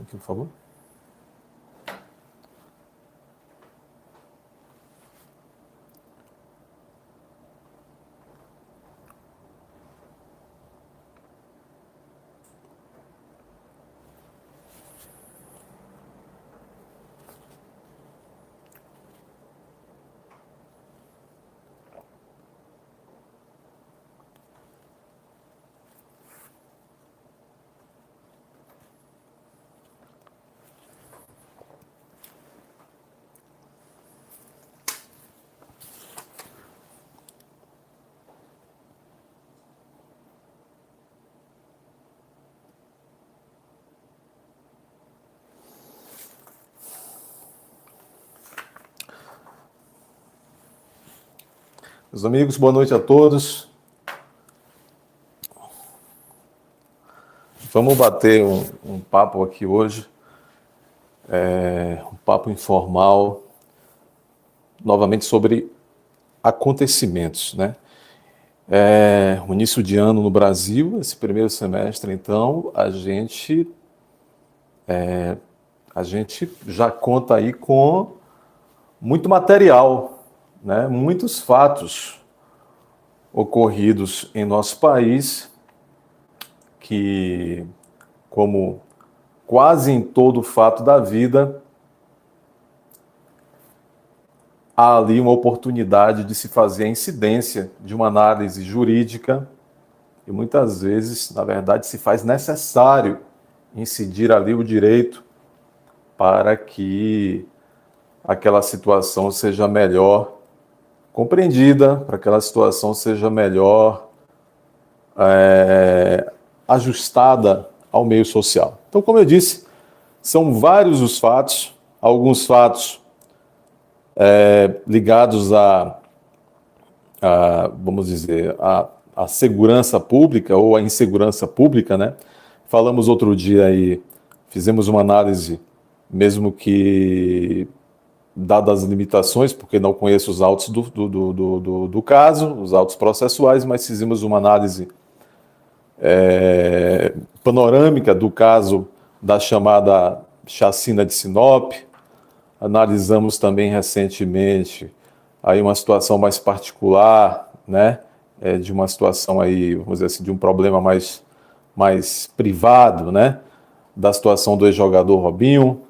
aqui, por favor. Meus amigos, boa noite a todos. Vamos bater um papo aqui hoje, um papo informal, novamente sobre acontecimentos, né? O início de ano no Brasil, esse primeiro semestre, então, a gente já conta aí com muito material, né? Muitos fatos ocorridos em nosso país que, como quase em todo fato da vida, há ali uma oportunidade de se fazer a incidência de uma análise jurídica e muitas vezes, na verdade, se faz necessário incidir ali o direito para que aquela situação seja melhor compreendida, para que aquela situação seja melhor ajustada ao meio social. Então, como eu disse, são vários os fatos, alguns fatos ligados vamos dizer, a segurança pública ou a insegurança pública, né? Falamos outro dia aí, fizemos uma análise, mesmo que dadas as limitações, porque não conheço os autos do caso, os autos processuais, mas fizemos uma análise panorâmica do caso da chamada chacina de Sinop. Analisamos também recentemente aí uma situação mais particular, né, de uma situação aí, vamos dizer assim, de um problema mais privado, né, da situação do ex-jogador Robinho.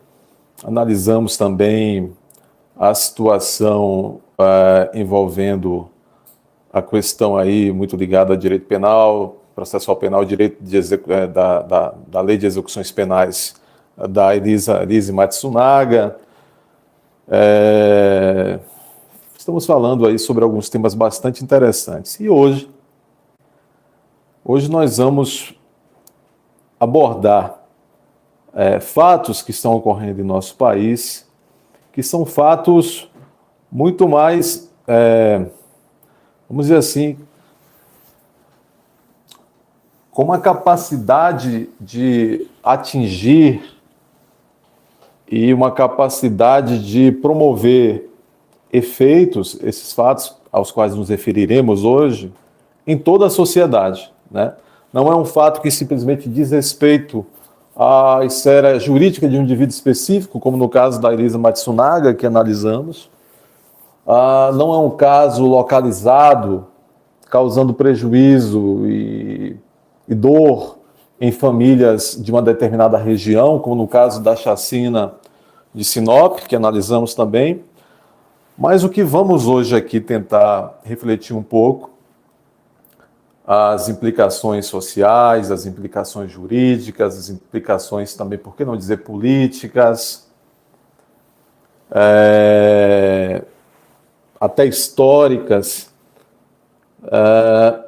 Analisamos também a situação envolvendo a questão aí muito ligada a direito penal, processual penal, direito de da lei de execuções penais da Elise Matsunaga. Estamos falando aí sobre alguns temas bastante interessantes. E hoje nós vamos abordar fatos que estão ocorrendo em nosso país, que são fatos muito mais, vamos dizer assim, com uma capacidade de atingir e uma capacidade de promover efeitos, esses fatos aos quais nos referiremos hoje, em toda a sociedade, né? Não é um fato que simplesmente diz respeito à esfera jurídica de um indivíduo específico, como no caso da Elisa Matsunaga, que analisamos. Não é um caso localizado, causando prejuízo e dor em famílias de uma determinada região, como no caso da chacina de Sinop, que analisamos também. Mas o que vamos hoje aqui tentar refletir um pouco, as implicações sociais, as implicações jurídicas, as implicações também, por que não dizer, políticas, até históricas,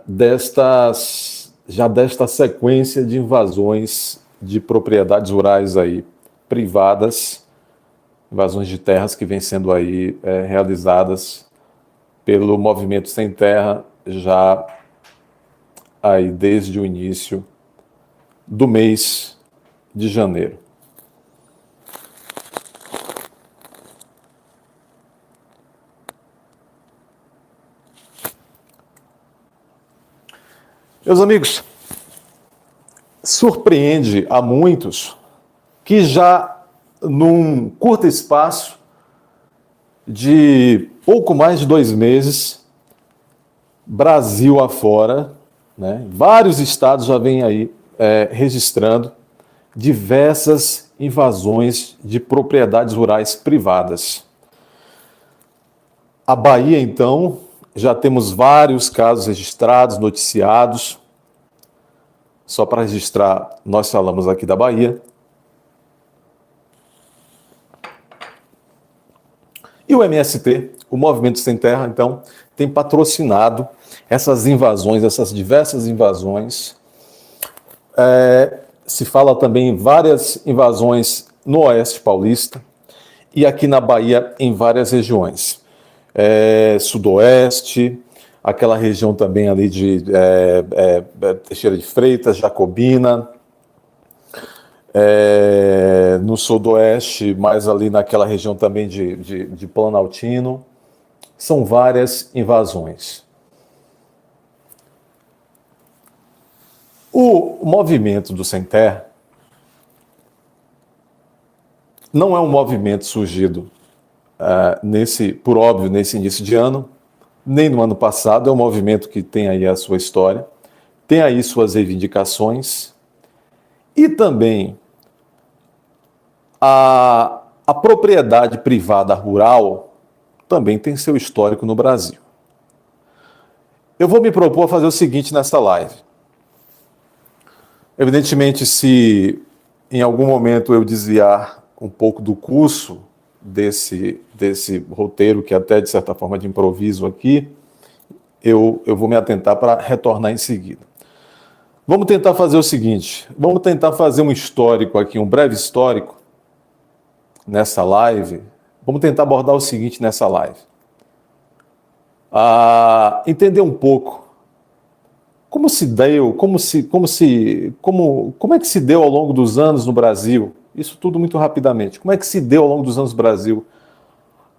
desta sequência de invasões de propriedades rurais aí, privadas, invasões de terras que vêm sendo aí realizadas pelo Movimento Sem Terra já aí desde o início do mês de janeiro. Meus amigos, surpreende a muitos que já num curto espaço de pouco mais de 2 meses, Brasil afora, né, vários estados já vêm aí registrando diversas invasões de propriedades rurais privadas. A Bahia, então, já temos vários casos registrados, noticiados. Só para registrar, nós falamos aqui da Bahia. E o MST, o Movimento Sem Terra, então, tem patrocinado essas invasões, essas diversas invasões. Se fala também em várias invasões no Oeste Paulista e aqui na Bahia em várias regiões. Sudoeste, aquela região também ali de Teixeira de Freitas, Jacobina, no Sudoeste, mais ali naquela região também de Planaltino. São várias invasões. O movimento do Sem Terra não é um movimento surgido por óbvio, nesse início de ano, nem no ano passado. É um movimento que tem aí a sua história, tem aí suas reivindicações, e também a propriedade privada rural também tem seu histórico no Brasil. Eu vou me propor a fazer o seguinte nessa live. Evidentemente, se em algum momento eu desviar um pouco do curso desse roteiro, que até de certa forma de improviso aqui, eu vou me atentar para retornar em seguida. Vamos tentar fazer o seguinte, vamos tentar fazer um histórico aqui, um breve histórico nessa live. Vamos tentar abordar o seguinte nessa live. Entender um pouco como se deu, como é que se deu ao longo dos anos no Brasil, isso tudo muito rapidamente, como é que se deu ao longo dos anos no Brasil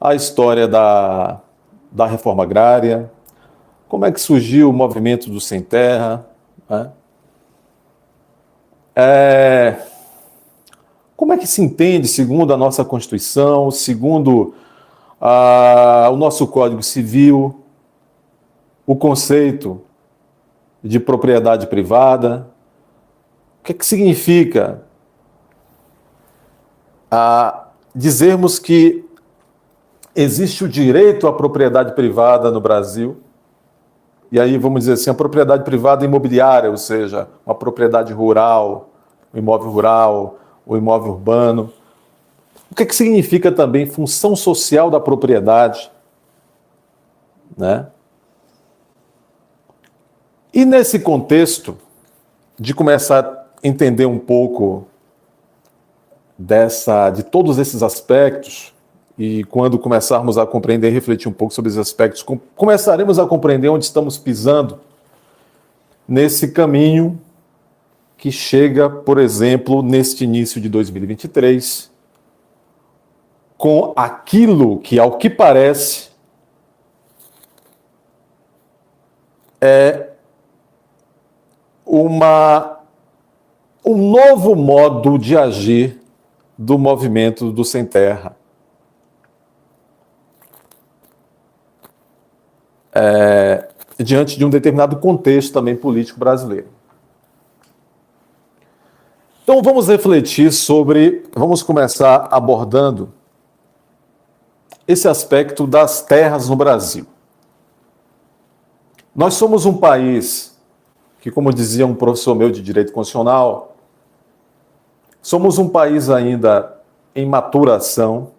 a história da reforma agrária, como é que surgiu o movimento do Sem Terra, né? Como é que se entende, segundo a nossa Constituição, segundo o nosso Código Civil, o conceito de propriedade privada? O que é que significa dizermos que existe o direito à propriedade privada no Brasil? E aí vamos dizer assim, a propriedade privada imobiliária, ou seja, uma propriedade rural, o imóvel rural, o imóvel urbano. O que é que significa também função social da propriedade, né? E nesse contexto de começar a entender um pouco de todos esses aspectos, e quando começarmos a compreender e refletir um pouco sobre esses aspectos, começaremos a compreender onde estamos pisando nesse caminho que chega, por exemplo, neste início de 2023, com aquilo que, ao que parece, é um novo modo de agir do movimento do Sem Terra. Diante de um determinado contexto também político brasileiro. Então vamos refletir vamos começar abordando esse aspecto das terras no Brasil. Nós somos um país que, como dizia um professor meu de Direito Constitucional, somos um país ainda em maturação.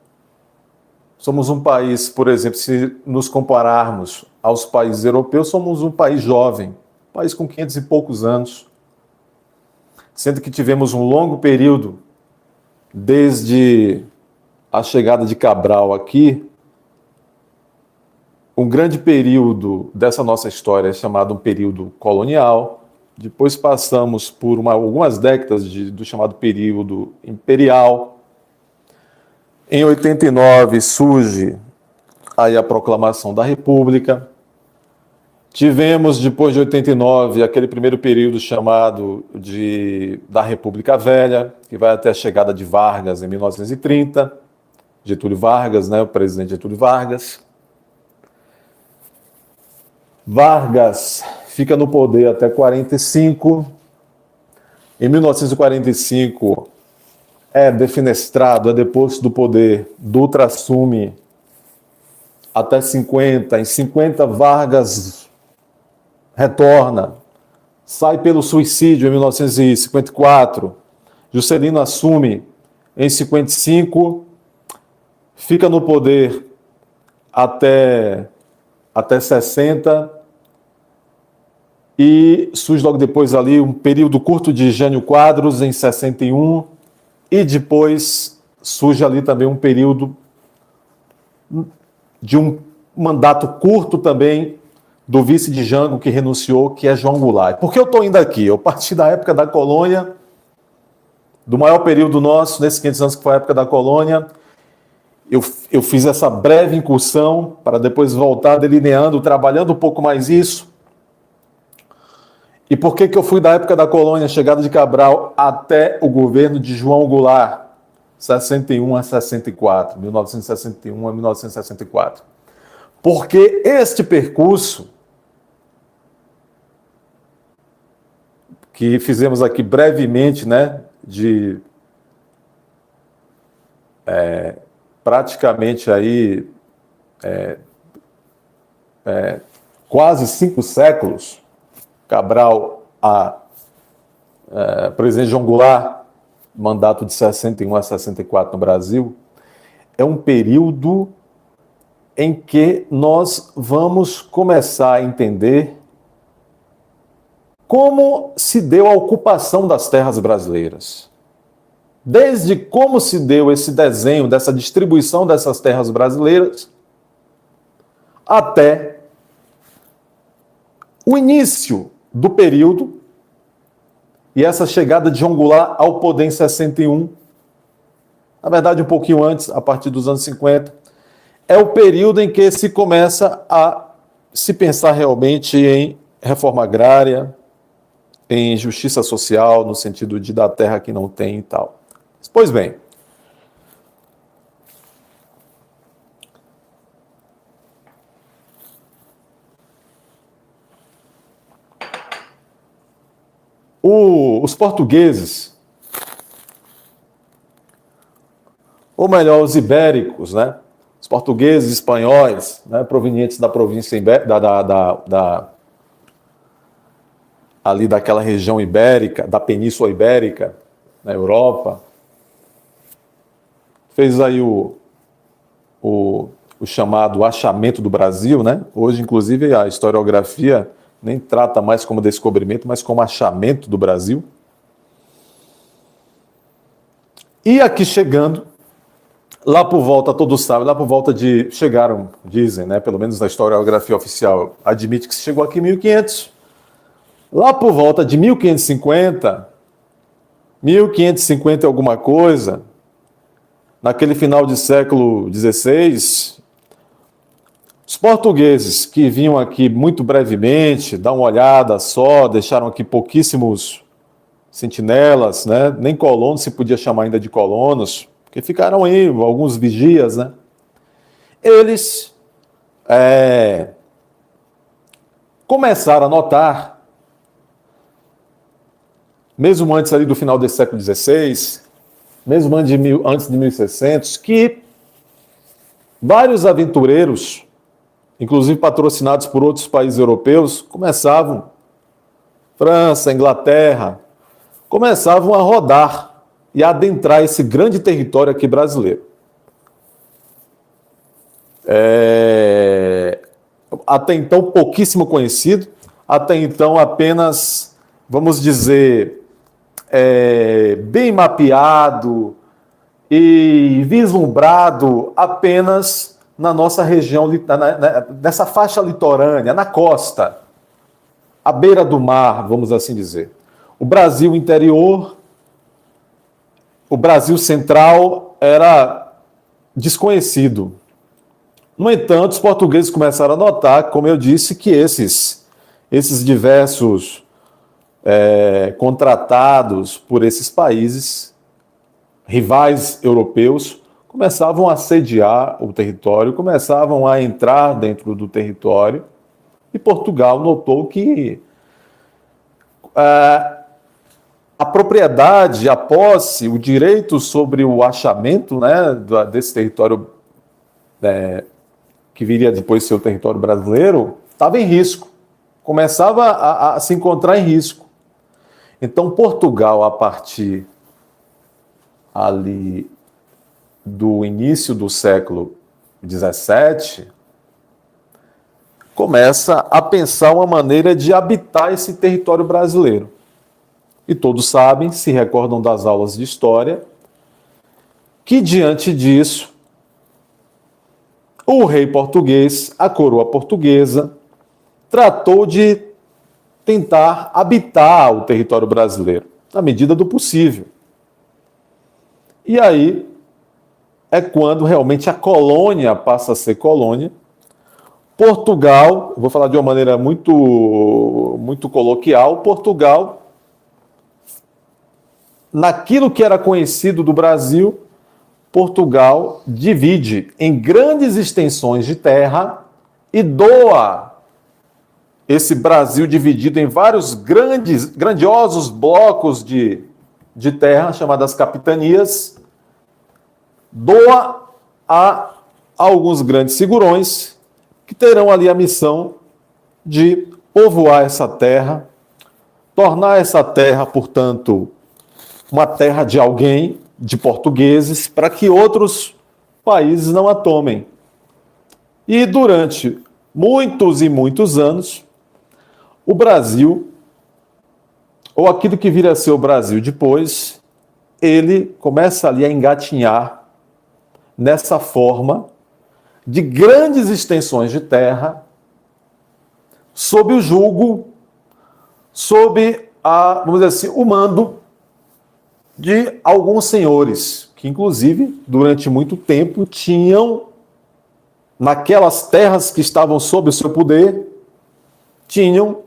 Somos um país, por exemplo, se nos compararmos aos países europeus, somos um país jovem, um país com 500 e poucos anos, sendo que tivemos um longo período, desde a chegada de Cabral aqui, um grande período dessa nossa história é chamado um período colonial. Depois passamos por algumas décadas do chamado período imperial. Em 89 surge aí a proclamação da República. Tivemos, depois de 89, aquele primeiro período chamado da República Velha, que vai até a chegada de Vargas em 1930, Getúlio Vargas, né, o presidente Getúlio Vargas. Vargas fica no poder até 45. Em 1945, é defenestrado, é deposto do poder. Dutra assume até 50. Em 50, Vargas retorna, sai pelo suicídio em 1954. Juscelino assume em 55, fica no poder até 60, e surge logo depois ali um período curto de Jânio Quadros em 61, e depois surge ali também um período de um mandato curto também do vice de Jango, que renunciou, que é João Goulart. Por que eu estou indo aqui? Eu parti da época da colônia, do maior período nosso, nesses 500 anos que foi a época da colônia. Eu fiz essa breve incursão para depois voltar delineando, trabalhando um pouco mais isso. E por que eu fui da época da colônia, chegada de Cabral, até o governo de João Goulart, 61 a 64, 1961 a 1964? Porque este percurso que fizemos aqui brevemente, né, de praticamente aí quase 5 séculos, Cabral a presidente João Goulart, mandato de 61 a 64 no Brasil, é um período em que nós vamos começar a entender como se deu a ocupação das terras brasileiras. Desde como se deu esse desenho dessa distribuição dessas terras brasileiras até o início do período e essa chegada de João Goulart ao poder em 61, na verdade um pouquinho antes, a partir dos anos 50, é o período em que se começa a se pensar realmente em reforma agrária, em justiça social, no sentido de dar terra que não tem e tal. Pois bem, os portugueses, ou melhor, os ibéricos, né? Os portugueses, espanhóis, né? Provenientes da província ali daquela região ibérica, da Península Ibérica, na Europa, fez aí o chamado achamento do Brasil, né? Hoje, inclusive, a historiografia nem trata mais como descobrimento, mas como achamento do Brasil. E aqui chegando, lá por volta, todos sabem, lá por volta de... Chegaram, dizem, né? Pelo menos na historiografia oficial, admite que se chegou aqui em 1500. Lá por volta de 1550 e alguma coisa, naquele final de século XVI, os portugueses que vinham aqui muito brevemente, dar uma olhada só, deixaram aqui pouquíssimos sentinelas, né? Nem colonos se podia chamar ainda de colonos, porque ficaram aí alguns vigias, né? Eles começaram a notar, mesmo antes ali do final desse século XVI, mesmo antes de 1600, que vários aventureiros, inclusive patrocinados por outros países europeus, começavam, França, Inglaterra, começavam a rodar e a adentrar esse grande território aqui brasileiro. Até então pouquíssimo conhecido, até então apenas, vamos dizer, bem mapeado e vislumbrado apenas na nossa região, nessa faixa litorânea, na costa, à beira do mar, vamos assim dizer. O Brasil interior, o Brasil central era desconhecido. No entanto, os portugueses começaram a notar, como eu disse, que esses esses diversos contratados por esses países, rivais europeus, começavam a sediar o território, começavam a entrar dentro do território, e Portugal notou que a propriedade, a posse, o direito sobre o achamento, né, desse território que viria depois ser o território brasileiro, estava em risco, começava a se encontrar em risco. Então, Portugal, a partir ali do início do século XVII, começa a pensar uma maneira de habitar esse território brasileiro. E todos sabem, se recordam das aulas de história, que diante disso, o rei português, a coroa portuguesa, tratou de tentar habitar o território brasileiro, na medida do possível. E aí é quando realmente a colônia passa a ser colônia. Portugal, vou falar de uma maneira muito coloquial, Portugal, naquilo que era conhecido do Brasil, Portugal divide em grandes extensões de terra e doa esse Brasil dividido em vários grandiosos blocos de terra, chamadas capitanias, doa a alguns grandes figurões que terão ali a missão de povoar essa terra, tornar essa terra, portanto, uma terra de alguém, de portugueses, para que outros países não a tomem. E durante muitos e muitos anos, o Brasil, ou aquilo que viria a ser o Brasil depois, ele começa ali a engatinhar nessa forma de grandes extensões de terra, sob o jugo, sob vamos dizer assim, o mando de alguns senhores, que inclusive, durante muito tempo, tinham, naquelas terras que estavam sob o seu poder, tinham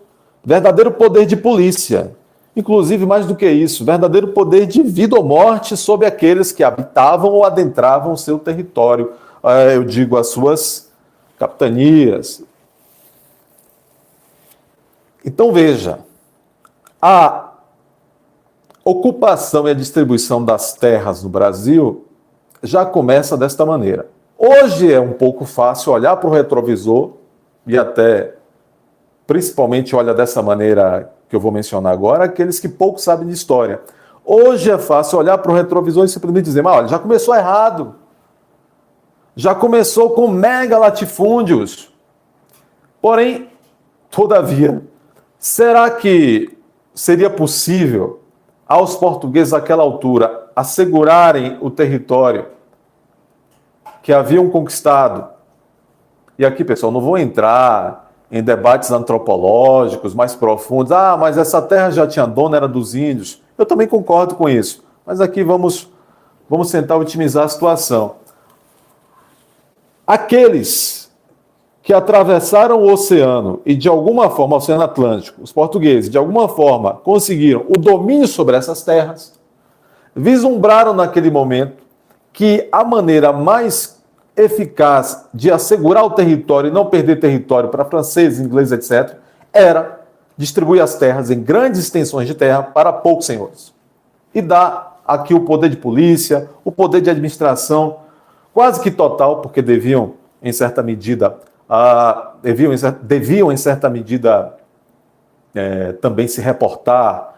verdadeiro poder de polícia. Inclusive, mais do que isso, verdadeiro poder de vida ou morte sobre aqueles que habitavam ou adentravam o seu território. Eu digo, as suas capitanias. Então, veja, a ocupação e a distribuição das terras no Brasil já começa desta maneira. Hoje é um pouco fácil olhar para o retrovisor e até, principalmente, olha dessa maneira que eu vou mencionar agora, aqueles que pouco sabem de história. Hoje é fácil olhar para o retrovisor e simplesmente dizer, mas olha, já começou errado. Já começou com mega latifúndios. Porém, todavia, será que seria possível aos portugueses àquela altura assegurarem o território que haviam conquistado? E aqui, pessoal, não vou entrar em debates antropológicos mais profundos. Mas essa terra já tinha dono, era dos índios. Eu também concordo com isso. Mas aqui vamos tentar otimizar a situação. Aqueles que atravessaram o oceano e, de alguma forma, o Oceano Atlântico, os portugueses, de alguma forma, conseguiram o domínio sobre essas terras, vislumbraram naquele momento que a maneira mais eficaz de assegurar o território e não perder território para franceses, ingleses, etc., era distribuir as terras em grandes extensões de terra para poucos senhores. E dar aqui o poder de polícia, o poder de administração, quase que total, porque deviam, em certa medida, também se reportar,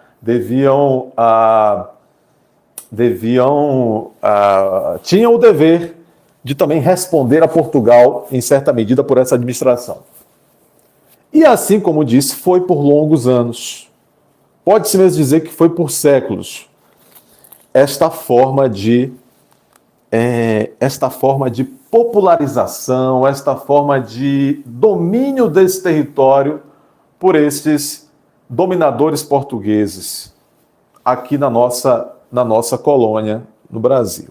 tinham o dever de também responder a Portugal, em certa medida, por essa administração. E assim como disse, foi por longos anos. Pode-se mesmo dizer que foi por séculos. Esta forma de popularização, esta forma de domínio desse território por estes dominadores portugueses aqui na nossa colônia, no Brasil.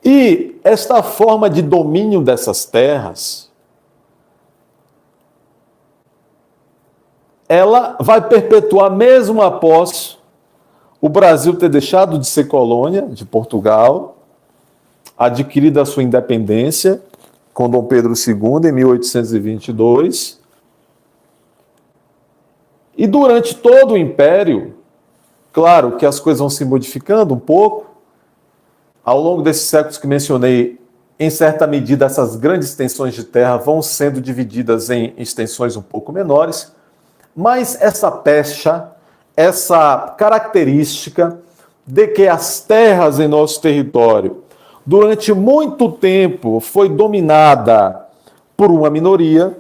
E esta forma de domínio dessas terras ela vai perpetuar mesmo após o Brasil ter deixado de ser colônia de Portugal, adquirida a sua independência com Dom Pedro II em 1822. E durante todo o Império, claro que as coisas vão se modificando um pouco, ao longo desses séculos que mencionei, em certa medida, essas grandes extensões de terra vão sendo divididas em extensões um pouco menores, mas essa pecha, essa característica de que as terras em nosso território, durante muito tempo, foi dominada por uma minoria,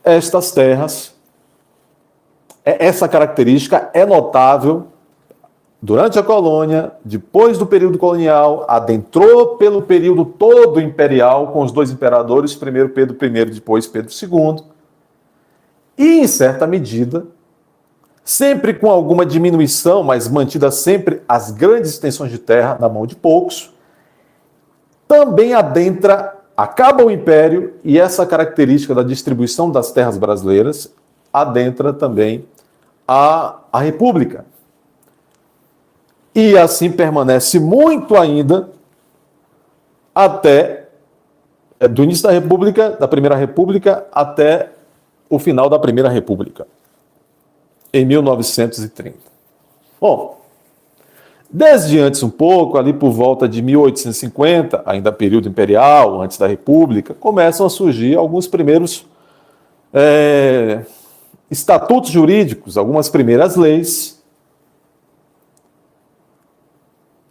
estas terras, essa característica é notável durante a colônia, depois do período colonial, adentrou pelo período todo imperial, com os dois imperadores, primeiro Pedro I, depois Pedro II, e, em certa medida, sempre com alguma diminuição, mas mantida sempre as grandes extensões de terra na mão de poucos, também acaba o Império, e essa característica da distribuição das terras brasileiras adentra também a República. E assim permanece muito ainda até do início da República, da Primeira República, até o final da Primeira República, em 1930. Bom, desde antes um pouco, ali por volta de 1850, ainda período imperial, antes da República, começam a surgir alguns primeiros estatutos jurídicos, algumas primeiras leis,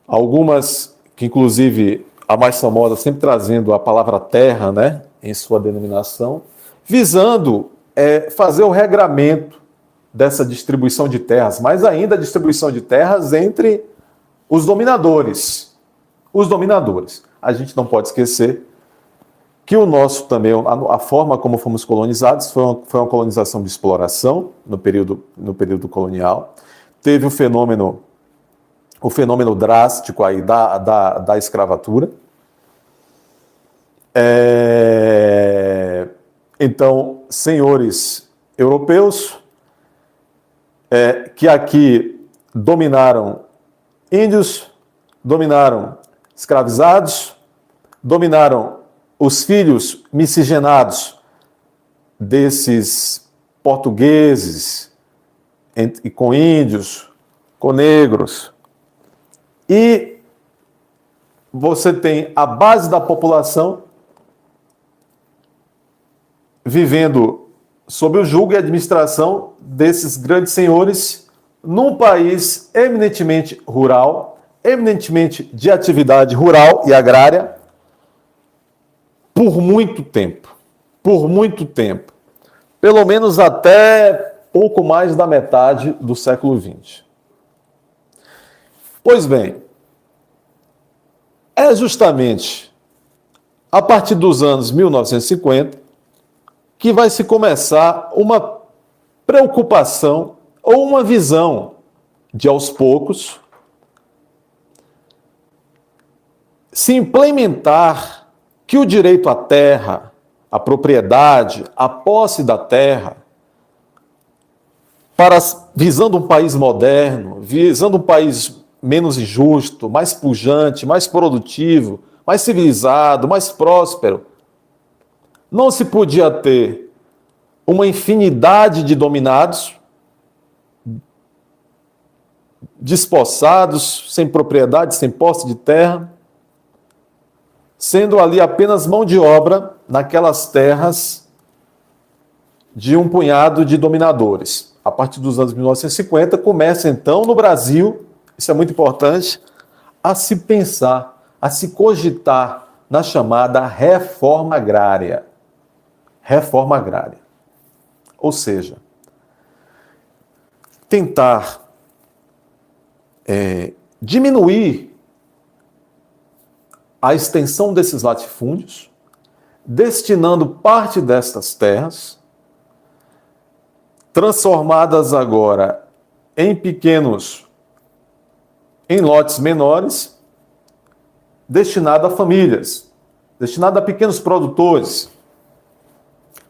algumas que, inclusive, a mais famosa, sempre trazendo a palavra terra, né, em sua denominação, visando fazer o regramento dessa distribuição de terras, mas ainda a distribuição de terras entre os dominadores. Os dominadores. A gente não pode esquecer que o nosso também, a forma como fomos colonizados foi uma colonização de exploração no período colonial. Teve o fenômeno drástico aí da escravatura. Então, senhores europeus que aqui dominaram índios, dominaram escravizados, dominaram os filhos miscigenados desses portugueses, com índios, com negros. E você tem a base da população vivendo sob o jugo e administração desses grandes senhores num país eminentemente rural, eminentemente de atividade rural e agrária, por muito tempo. Por muito tempo. Pelo menos até pouco mais da metade do século XX. Pois bem, é justamente a partir dos anos 1950 que vai se começar uma preocupação ou uma visão de, aos poucos, se implementar que o direito à terra, a propriedade, a posse da terra, visando um país moderno, visando um país menos injusto, mais pujante, mais produtivo, mais civilizado, mais próspero, não se podia ter uma infinidade de dominados, despossados, sem propriedade, sem posse de terra, sendo ali apenas mão de obra naquelas terras de um punhado de dominadores. A partir dos anos 1950, começa então no Brasil, isso é muito importante, a se pensar, a se cogitar na chamada reforma agrária. Reforma agrária. Ou seja, tentar diminuir a extensão desses latifúndios, destinando parte destas terras, transformadas agora em lotes menores, destinado a famílias, destinado a pequenos produtores.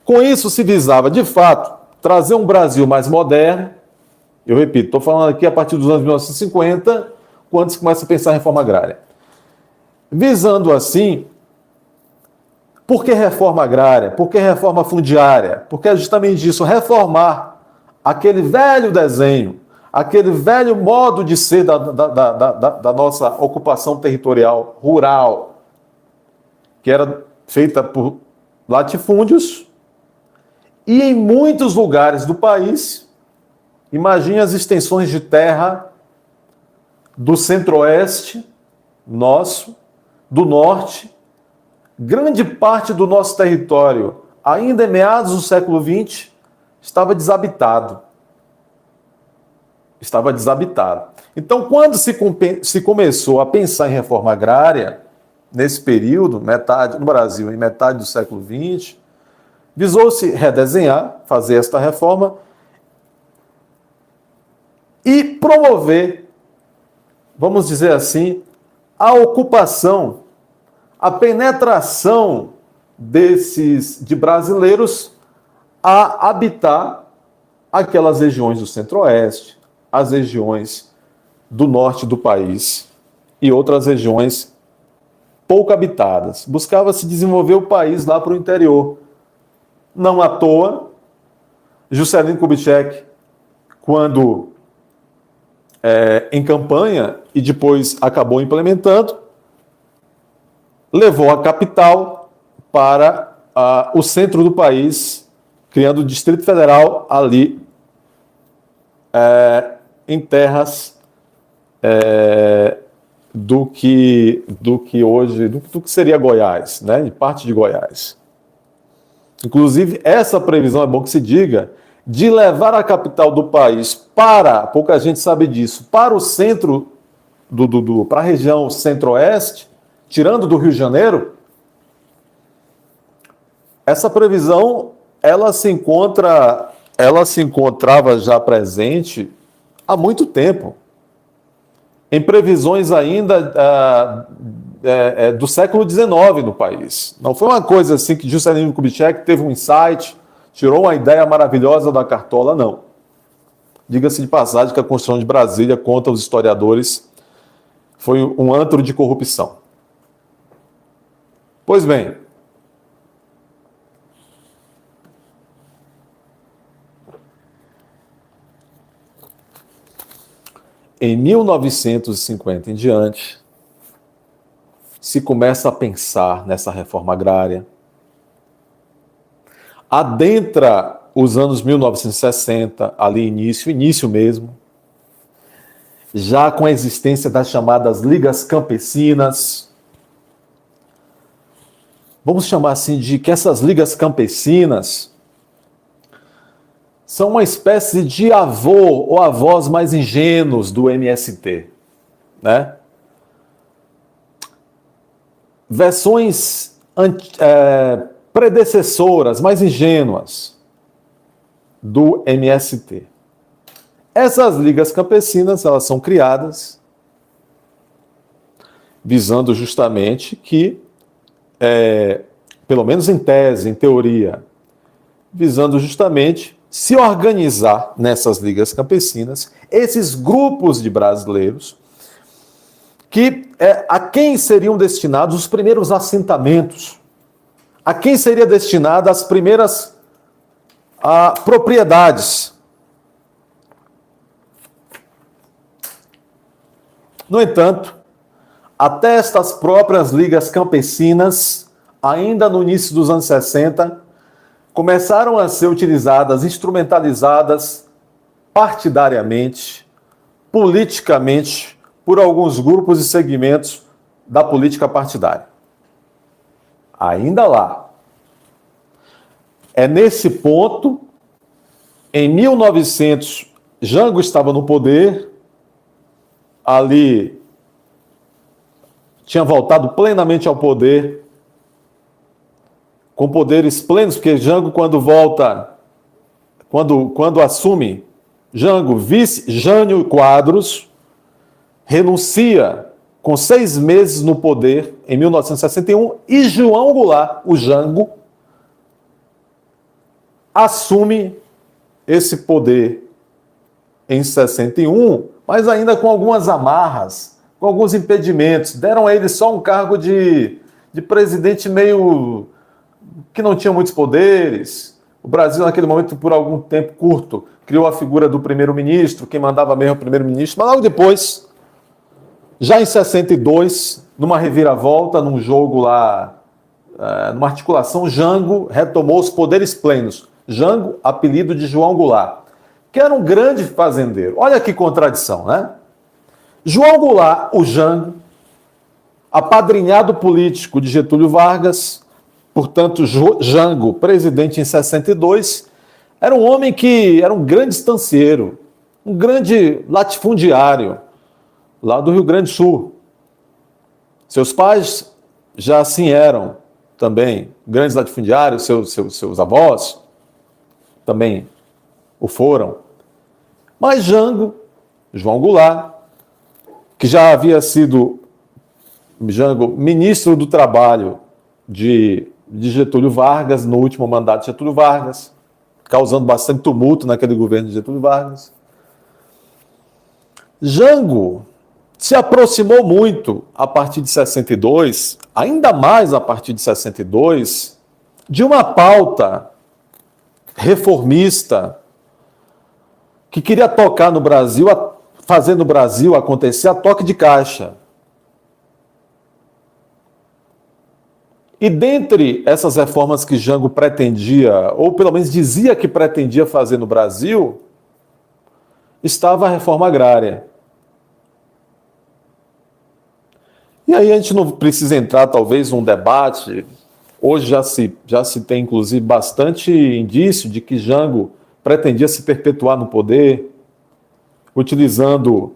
Com isso se visava, de fato, trazer um Brasil mais moderno. Eu repito, estou falando aqui a partir dos anos 1950, quando se começa a pensar em reforma agrária. Visando assim, por que reforma agrária? Por que reforma fundiária? Porque é justamente isso, reformar aquele velho desenho, aquele velho modo de ser da nossa ocupação territorial rural, que era feita por latifúndios, e em muitos lugares do país, imagine as extensões de terra do centro-oeste nosso, do norte, grande parte do nosso território, ainda em meados do século XX, estava desabitado. Estava desabitado. Então, quando se começou a pensar em reforma agrária, nesse período, metade no Brasil, em metade do século XX, visou-se redesenhar, fazer esta reforma e promover, vamos dizer assim, a ocupação, a penetração de brasileiros a habitar aquelas regiões do centro-oeste, as regiões do norte do país e outras regiões pouco habitadas. Buscava-se desenvolver o país lá para o interior. Não à toa, Juscelino Kubitschek, quando em campanha e depois acabou implementando, levou a capital para o centro do país, criando o Distrito Federal ali em terras do que hoje, do que seria Goiás, né? De parte de Goiás. Inclusive, essa previsão, é bom que se diga, de levar a capital do país para, pouca gente sabe disso, para o centro, para a região centro-oeste, tirando do Rio de Janeiro, essa previsão, ela se encontrava já presente há muito tempo, em previsões ainda do século XIX no país. Não foi uma coisa assim que Juscelino Kubitschek teve um insight, tirou uma ideia maravilhosa da cartola, não. Diga-se de passagem que a construção de Brasília, conta os historiadores, foi um antro de corrupção. Pois bem, em 1950 em diante, se começa a pensar nessa reforma agrária. Adentra os anos 1960, ali início mesmo, já com a existência das chamadas ligas campesinas. Vamos chamar assim de que essas ligas campesinas são uma espécie de avô ou avós mais ingênuos do MST, né? Versões predecessoras, mais ingênuas do MST. Essas ligas campesinas, elas são criadas visando justamente que, pelo menos em tese, em teoria, visando justamente se organizar nessas ligas campesinas, esses grupos de brasileiros, a quem seriam destinados os primeiros assentamentos, a quem seria destinada as primeiras propriedades. No entanto, até estas próprias ligas campesinas, ainda no início dos anos 60, começaram a ser utilizadas, instrumentalizadas partidariamente, politicamente, por alguns grupos e segmentos da política partidária. Ainda lá. É nesse ponto, em 1900, Jango estava no poder, ali tinha voltado plenamente ao poder, com poderes plenos, porque Jango, quando assume, Jango, vice Jânio Quadros, renuncia com 6 meses no poder, em 1961, e João Goulart, o Jango, assume esse poder em 61, mas ainda com algumas amarras, com alguns impedimentos. Deram a ele só um cargo de presidente meio que não tinha muitos poderes. O Brasil, naquele momento, por algum tempo curto, criou a figura do primeiro-ministro, quem mandava mesmo o primeiro-ministro, mas logo depois, já em 62, numa reviravolta, num jogo lá, numa articulação, Jango retomou os poderes plenos. Jango, apelido de João Goulart, que era um grande fazendeiro. Olha que contradição, né? João Goulart, o Jango, apadrinhado político de Getúlio Vargas, portanto, Jango, presidente em 62, era um homem que era um grande estancieiro, um grande latifundiário, lá do Rio Grande do Sul. Seus pais já assim eram também grandes latifundiários, seus avós também o foram. Mas Jango, João Goulart, que já havia sido ministro do Trabalho de Getúlio Vargas, no último mandato de Getúlio Vargas, causando bastante tumulto naquele governo de Getúlio Vargas. Jango se aproximou muito a partir de 62, ainda mais a partir de 62, de uma pauta reformista que queria tocar no Brasil, fazer no Brasil acontecer a toque de caixa. E dentre essas reformas que Jango pretendia, ou pelo menos dizia que pretendia fazer no Brasil, estava a reforma agrária. E aí a gente não precisa entrar, talvez, num debate. Hoje já se tem, inclusive, bastante indício de que Jango pretendia se perpetuar no poder, utilizando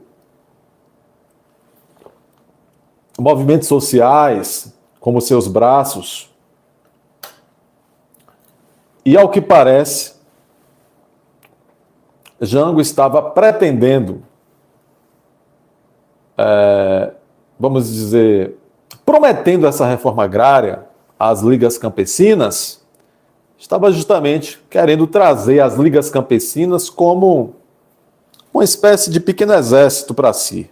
movimentos sociais como seus braços. E, ao que parece, Jango estava pretendendo, vamos dizer, prometendo essa reforma agrária às ligas campesinas, estava justamente querendo trazer as ligas campesinas como uma espécie de pequeno exército para si.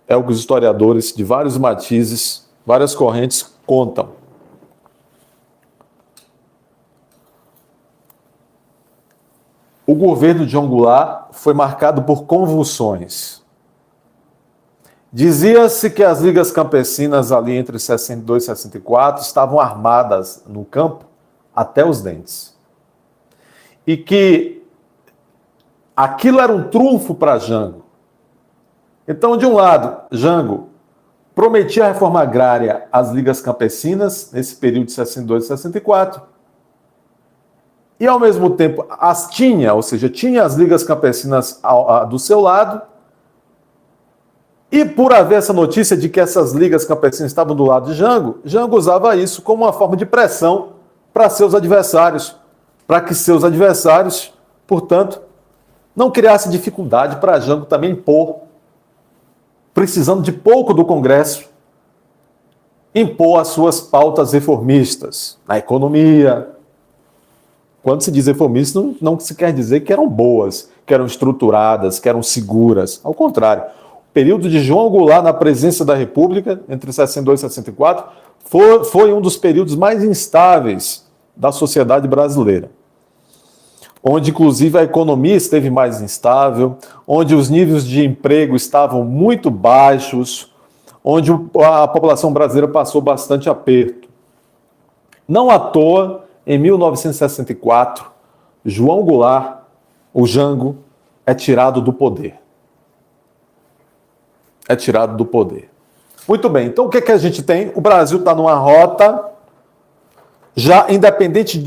É o que os historiadores de vários matizes, várias correntes contam. O governo de João Goulart foi marcado por convulsões. Dizia-se que as ligas campesinas ali entre 62 e 64 estavam armadas no campo até os dentes. E que aquilo era um trunfo para Jango. Então, de um lado, Jango prometia a reforma agrária às ligas campesinas, nesse período de 62 e 64, e, ao mesmo tempo, tinha as ligas campesinas do seu lado, e por haver essa notícia de que essas ligas campesinas estavam do lado de Jango, Jango usava isso como uma forma de pressão para seus adversários, para que seus adversários, portanto, não criassem dificuldade para Jango também impor, precisando de pouco do Congresso, impor as suas pautas reformistas na economia. Quando se diz reformista, não se quer dizer que eram boas, que eram estruturadas, que eram seguras. Ao contrário, o período de João Goulart na presidência da República, entre 62 e 64, foi um dos períodos mais instáveis da sociedade brasileira, onde, inclusive, a economia esteve mais instável, onde os níveis de emprego estavam muito baixos, onde a população brasileira passou bastante aperto. Não à toa, em 1964, João Goulart, o Jango, é tirado do poder. É tirado do poder. Muito bem, então o que a gente tem? O Brasil está numa rota, já independente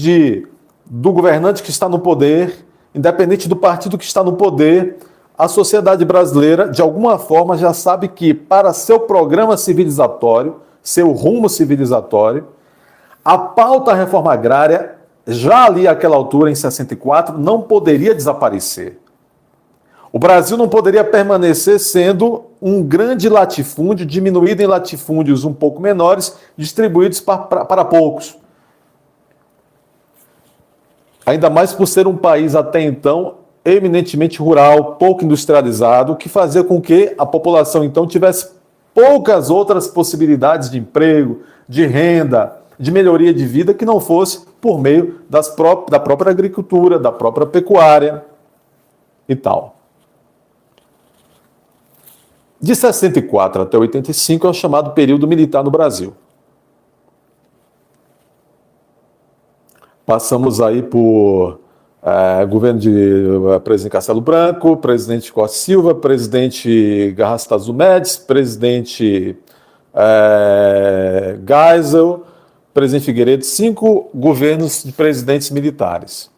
do governante que está no poder, independente do partido que está no poder, a sociedade brasileira, de alguma forma, já sabe que para seu programa civilizatório, seu rumo civilizatório, a pauta reforma agrária, já ali àquela altura, em 64, não poderia desaparecer. O Brasil não poderia permanecer sendo um grande latifúndio, diminuído em latifúndios um pouco menores, distribuídos para poucos. ainda mais por ser um país até então eminentemente rural, pouco industrializado, o que fazia com que a população então tivesse poucas outras possibilidades de emprego, de renda, de melhoria de vida que não fosse por meio da própria agricultura, da própria pecuária e tal. De 64 até 85 é o chamado período militar no Brasil. Passamos aí por governo de presidente Castelo Branco, presidente Costa Silva, presidente Garrastazu Médici, presidente Geisel, presidente Figueiredo, 5 governos de presidentes militares.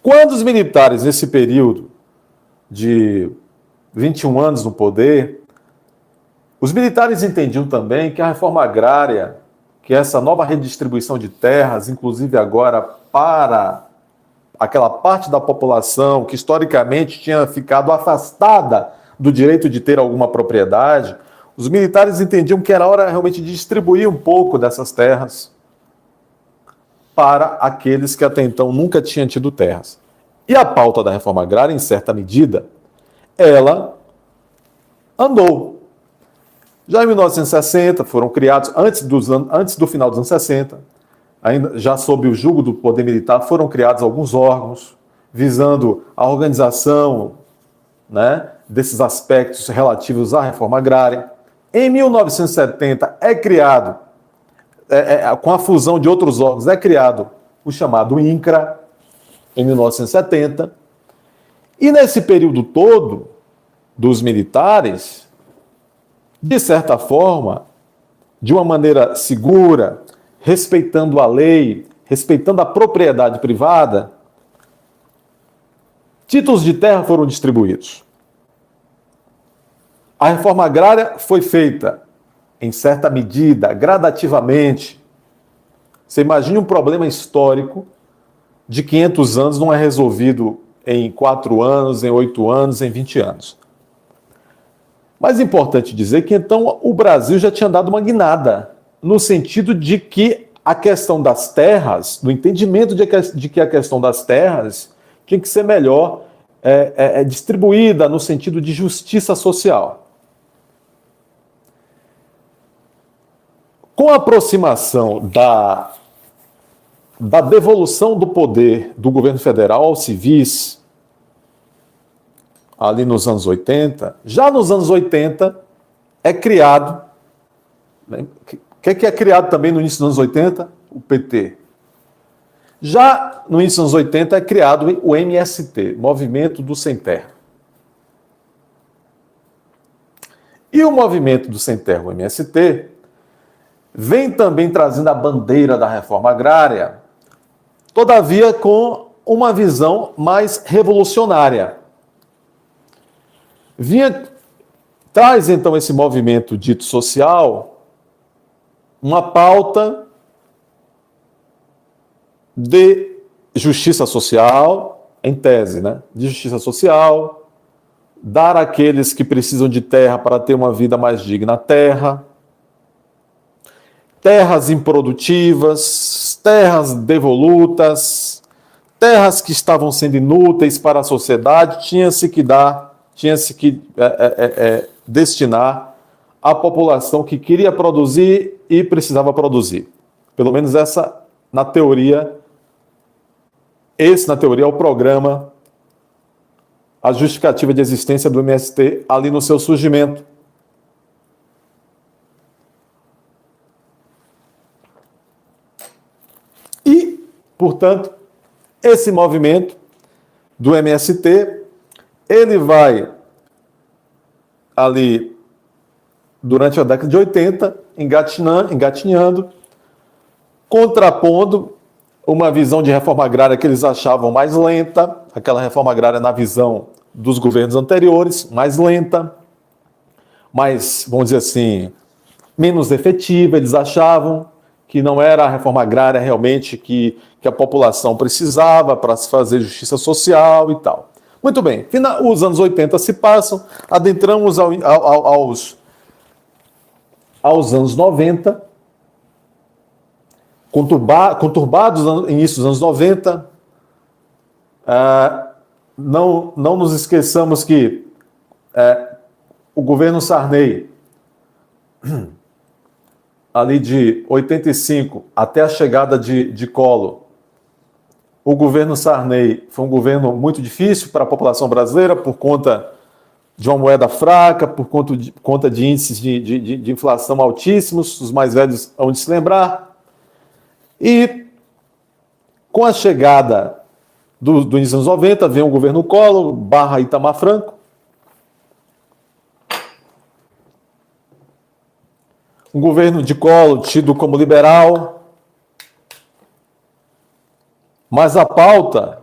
Quando os militares, nesse período de 21 anos no poder, os militares entendiam também que a reforma agrária, que essa nova redistribuição de terras, inclusive agora para aquela parte da população que historicamente tinha ficado afastada do direito de ter alguma propriedade, os militares entendiam que era hora realmente de distribuir um pouco dessas terras para aqueles que até então nunca tinham tido terras. E a pauta da reforma agrária, em certa medida, ela andou. Já em 1960 foram criados, antes do final dos anos 60, ainda já sob o jugo do poder militar, foram criados alguns órgãos visando a organização, né, desses aspectos relativos à reforma agrária. Em 1970 é criado, com a fusão de outros órgãos, é criado o chamado INCRA, em 1970. E nesse período todo dos militares, de certa forma, de uma maneira segura, respeitando a lei, respeitando a propriedade privada, títulos de terra foram distribuídos. A reforma agrária foi feita, em certa medida, gradativamente. Você imagina um problema histórico de 500 anos não é resolvido em 4 anos, em 8 anos, em 20 anos. Mas é importante dizer que, então, o Brasil já tinha dado uma guinada, no sentido de que a questão das terras, no entendimento de que a questão das terras tinha que ser melhor distribuída no sentido de justiça social. Com a aproximação da devolução do poder do governo federal aos civis, ali nos anos 80, já nos anos 80 é criado, né, o que é criado também no início dos anos 80? O PT. Já no início dos anos 80 é criado o MST, Movimento do Sem Terra. E o Movimento do Sem Terra, o MST, vem também trazendo a bandeira da reforma agrária, todavia com uma visão mais revolucionária. Traz então esse movimento dito social uma pauta de justiça social, em tese, né? De justiça social, dar àqueles que precisam de terra para ter uma vida mais digna terra, terras improdutivas, terras devolutas, terras que estavam sendo inúteis para a sociedade, tinha-se que destinar à população que queria produzir e precisava produzir. Pelo menos essa, na teoria, é o programa, a justificativa de existência do MST ali no seu surgimento. E, portanto, esse movimento do MST, ele vai ali, durante a década de 80, engatinhando, contrapondo uma visão de reforma agrária que eles achavam mais lenta, aquela reforma agrária na visão dos governos anteriores, mais lenta, mais, vamos dizer assim, menos efetiva. Eles achavam que não era a reforma agrária realmente que a população precisava para se fazer justiça social e tal. Muito bem, os anos 80 se passam, adentramos aos anos 90, conturbados no início dos anos 90. Não nos esqueçamos que o governo Sarney, ali de 85 até a chegada de Collor, o governo Sarney foi um governo muito difícil para a população brasileira por conta de uma moeda fraca, por conta de índices de inflação altíssimos, os mais velhos hão de se lembrar. E com a chegada do início dos anos 90, vem o governo Collor, / Itamar Franco. Um governo de Collor tido como liberal, mas a pauta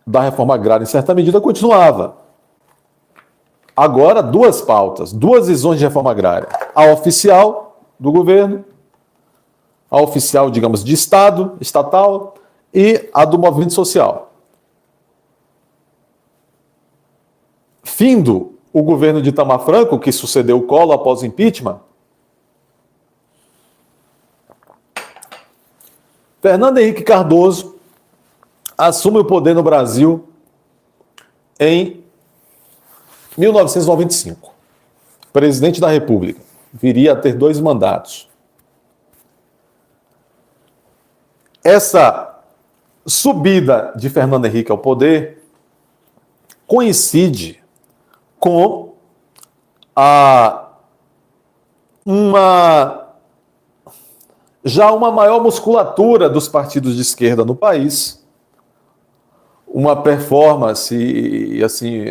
da reforma agrária, em certa medida, continuava. Agora, duas pautas, duas visões de reforma agrária. A oficial do governo, a oficial, digamos, de Estado, estatal, e a do movimento social. Findo o governo de Itamar Franco, que sucedeu o Collor após o impeachment, Fernando Henrique Cardoso assume o poder no Brasil em 1995. Presidente da República. Viria a ter 2 mandatos. Essa subida de Fernando Henrique ao poder coincide com uma maior musculatura dos partidos de esquerda no país, uma performance, e assim,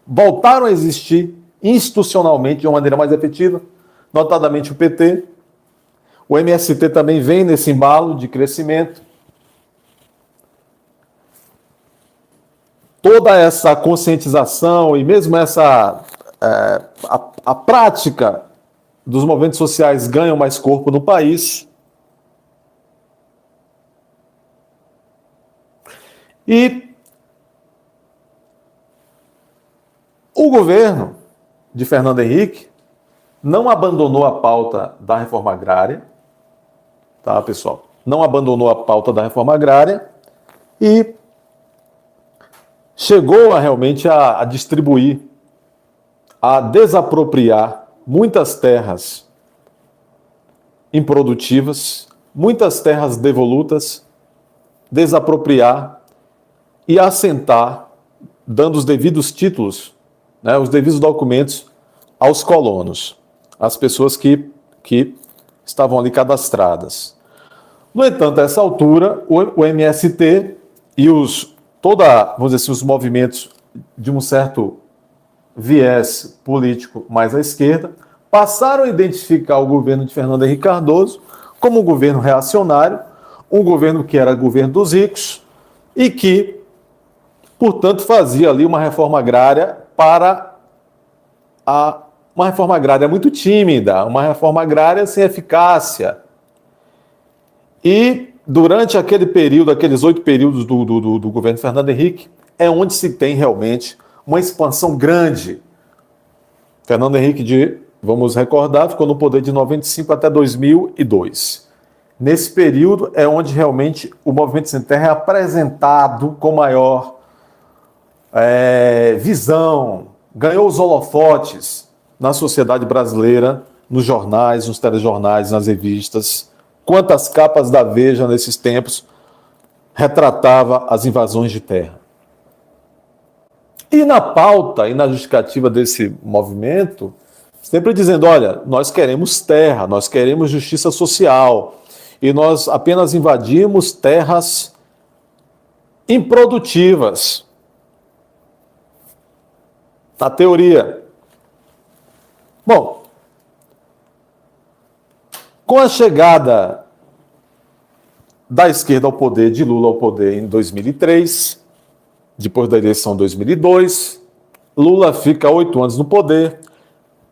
voltaram a existir institucionalmente de uma maneira mais efetiva, notadamente o PT. O MST também vem nesse embalo de crescimento. Toda essa conscientização e mesmo a prática dos movimentos sociais ganham mais corpo no país. E o governo de Fernando Henrique não abandonou a pauta da reforma agrária, tá, pessoal? Não abandonou a pauta da reforma agrária e chegou realmente a distribuir, a desapropriar muitas terras improdutivas, muitas terras devolutas, desapropriar e assentar, dando os devidos títulos, né, os devidos documentos aos colonos, às pessoas que estavam ali cadastradas. No entanto, a essa altura, o MST e vamos dizer assim, os movimentos de um certo viés político mais à esquerda, passaram a identificar o governo de Fernando Henrique Cardoso como um governo reacionário, um governo que era governo dos ricos e que, portanto, fazia ali uma reforma agrária uma reforma agrária muito tímida, uma reforma agrária sem eficácia. E durante aquele período, aqueles 8 períodos do governo Fernando Henrique, é onde se tem realmente uma expansão grande. Fernando Henrique, vamos recordar, ficou no poder de 95 até 2002. Nesse período é onde realmente o movimento sem terra é apresentado com maior visão, ganhou os holofotes na sociedade brasileira, nos jornais, nos telejornais, nas revistas. Quantas capas da Veja nesses tempos retratava as invasões de terra. E na pauta e na justificativa desse movimento, sempre dizendo, olha, nós queremos terra, nós queremos justiça social, e nós apenas invadimos terras improdutivas. Na teoria. Bom, com a chegada da esquerda ao poder, de Lula ao poder em 2003, depois da eleição de 2002, Lula fica 8 anos no poder,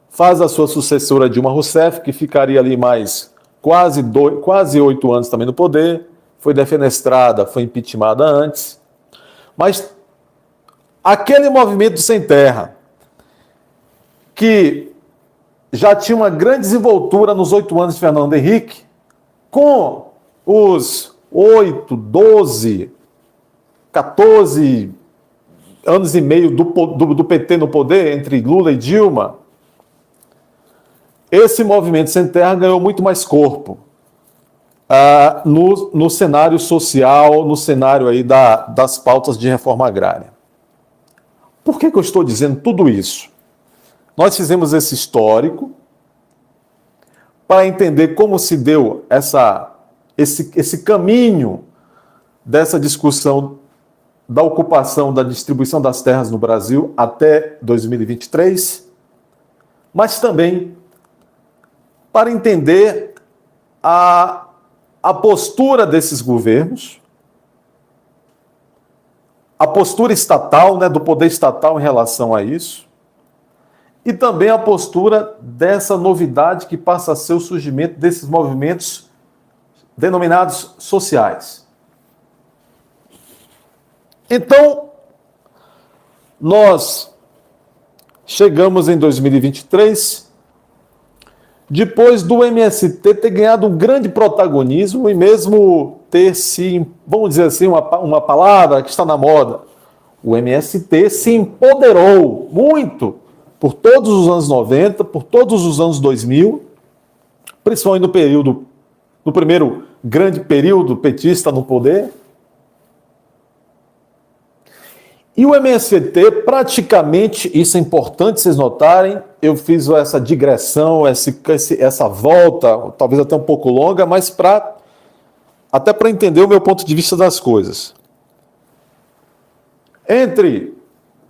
faz a sua sucessora Dilma Rousseff, que ficaria ali mais quase 8 anos também no poder, foi defenestrada, foi impeachmentada antes. Mas aquele movimento sem terra, que já tinha uma grande desenvoltura nos 8 anos de Fernando Henrique, com os 8, 12, 14 anos e meio do PT no poder, entre Lula e Dilma, esse movimento sem terra ganhou muito mais corpo no cenário social, no cenário aí das pautas de reforma agrária. Por que eu estou dizendo tudo isso? Nós fizemos esse histórico para entender como se deu esse caminho dessa discussão da ocupação, da distribuição das terras no Brasil até 2023, mas também para entender a postura desses governos, a postura estatal, né, do poder estatal em relação a isso, e também a postura dessa novidade que passa a ser o surgimento desses movimentos denominados sociais. Então, nós chegamos em 2023, depois do MST ter ganhado um grande protagonismo e mesmo ter se, vamos dizer assim, uma palavra que está na moda, o MST se empoderou muito por todos os anos 90, por todos os anos 2000, principalmente no primeiro grande período petista no poder. E o MST, praticamente, isso é importante vocês notarem, eu fiz essa digressão, essa volta, talvez até um pouco longa, mas até para entender o meu ponto de vista das coisas. Entre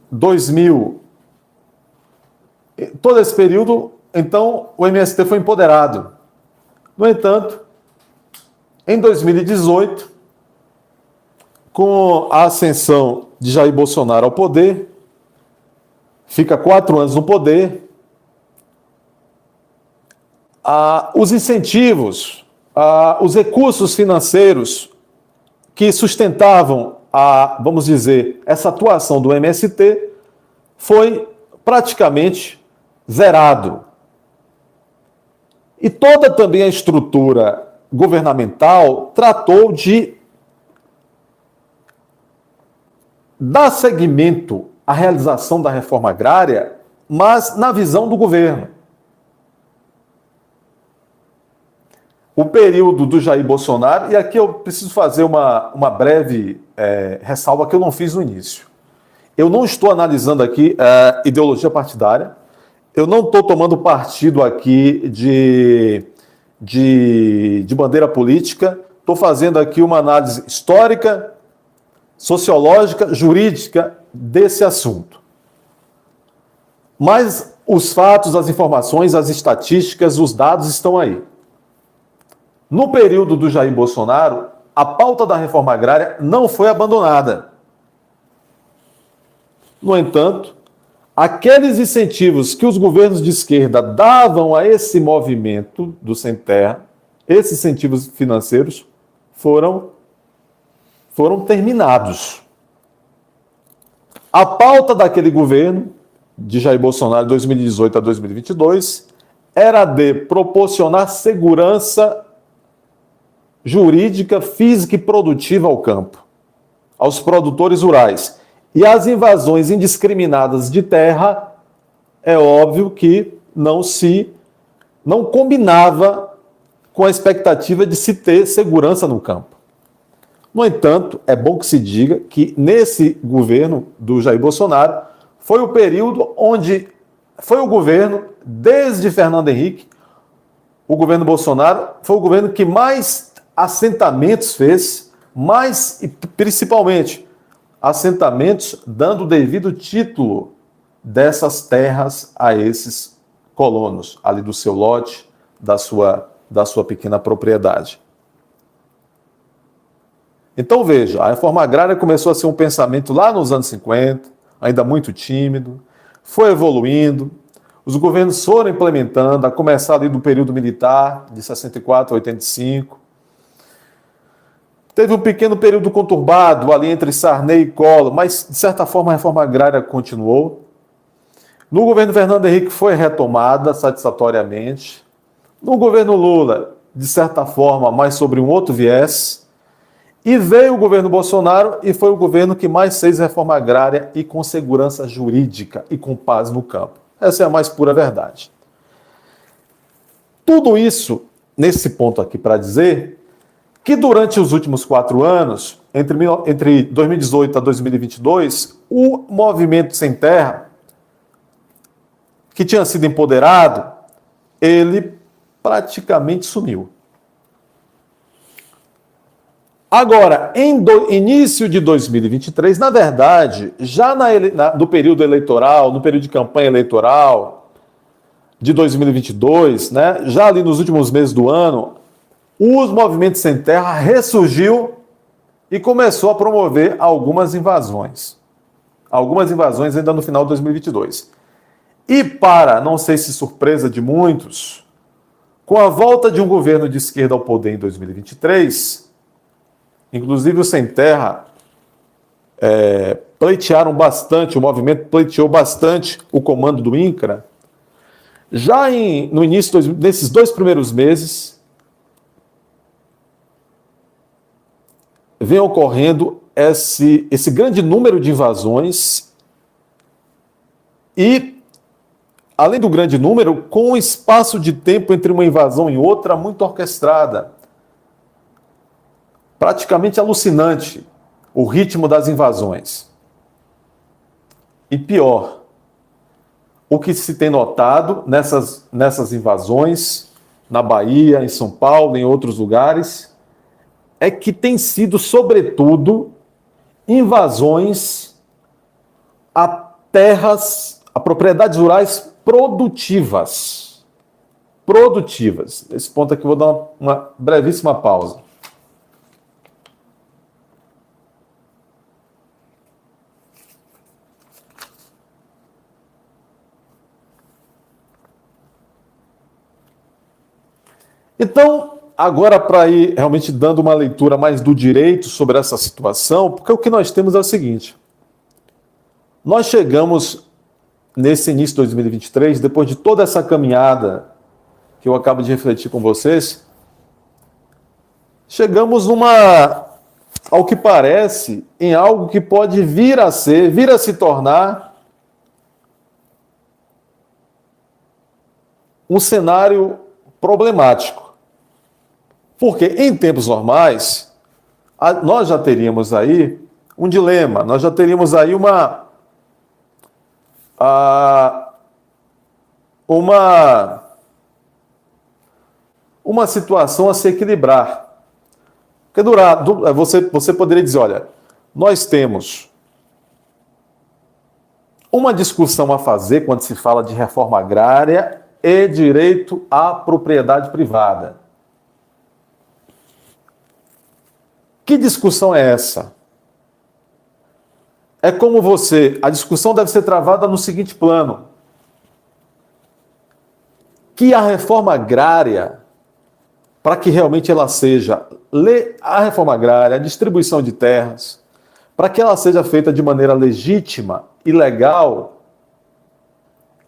2000, todo esse período, então, o MST foi empoderado. No entanto, em 2018, com a ascensão de Jair Bolsonaro ao poder, fica 4 anos no poder, os incentivos, os recursos financeiros que sustentavam, vamos dizer, essa atuação do MST foi praticamente zerado. E toda também a estrutura governamental tratou de dar seguimento à realização da reforma agrária, mas na visão do governo. O período do Jair Bolsonaro, e aqui eu preciso fazer uma breve ressalva que eu não fiz no início. Eu não estou analisando aqui ideologia partidária, eu não estou tomando partido aqui de bandeira política, estou fazendo aqui uma análise histórica, sociológica, jurídica desse assunto. Mas os fatos, as informações, as estatísticas, os dados estão aí. No período do Jair Bolsonaro, a pauta da reforma agrária não foi abandonada. No entanto, aqueles incentivos que os governos de esquerda davam a esse movimento do Sem Terra, esses incentivos financeiros, foram terminados. A pauta daquele governo, de Jair Bolsonaro, de 2018 a 2022, era de proporcionar segurança jurídica, física e produtiva ao campo, aos produtores rurais. E as invasões indiscriminadas de terra, é óbvio que não combinava com a expectativa de se ter segurança no campo. No entanto, é bom que se diga que nesse governo do Jair Bolsonaro foi o período onde foi o governo, desde Fernando Henrique, o governo Bolsonaro foi o governo que mais assentamentos fez, mais e principalmente assentamentos dando o devido título dessas terras a esses colonos, ali do seu lote, da sua pequena propriedade. Então veja, a reforma agrária começou a ser um pensamento lá nos anos 50, ainda muito tímido, foi evoluindo, os governos foram implementando, a começar ali do período militar, de 64 a 85. Teve um pequeno período conturbado ali entre Sarney e Collor, mas de certa forma a reforma agrária continuou. No governo Fernando Henrique foi retomada satisfatoriamente. No governo Lula, de certa forma, mas sobre um outro viés. E veio o governo Bolsonaro e foi o governo que mais fez reforma agrária e com segurança jurídica e com paz no campo. Essa é a mais pura verdade. Tudo isso, nesse ponto aqui, para dizer que durante os últimos 4 anos, entre 2018 a 2022, o Movimento Sem Terra, que tinha sido empoderado, ele praticamente sumiu. Agora, início de 2023, na verdade, já no período eleitoral, no período de campanha eleitoral de 2022, né, já ali nos últimos meses do ano, os movimentos sem terra ressurgiu e começou a promover algumas invasões. Algumas invasões ainda no final de 2022. E para, não sei se surpresa de muitos, com a volta de um governo de esquerda ao poder em 2023, inclusive os Sem Terra pleitearam bastante, o movimento pleiteou bastante o comando do INCRA. Já no início, nesses 2 primeiros meses, vem ocorrendo esse grande número de invasões e, além do grande número, com um espaço de tempo entre uma invasão e outra muito orquestrada. Praticamente alucinante o ritmo das invasões. E pior, o que se tem notado nessas invasões, na Bahia, em São Paulo, em outros lugares, é que tem sido, sobretudo, invasões a terras, a propriedades rurais produtivas. Produtivas. Nesse ponto aqui eu vou dar uma brevíssima pausa. Então, agora para ir realmente dando uma leitura mais do direito sobre essa situação, porque o que nós temos é o seguinte: nós chegamos nesse início de 2023, depois de toda essa caminhada que eu acabo de refletir com vocês, chegamos ao que parece, em algo que pode vir a se tornar um cenário problemático. Porque em tempos normais, nós já teríamos aí um dilema, nós já teríamos aí uma situação a se equilibrar. Porque você poderia dizer, olha, nós temos uma discussão a fazer quando se fala de reforma agrária e direito à propriedade privada. Que discussão é essa? É como a discussão deve ser travada no seguinte plano: que a reforma agrária, para que realmente ela seja, a reforma agrária, a distribuição de terras, para que ela seja feita de maneira legítima e legal,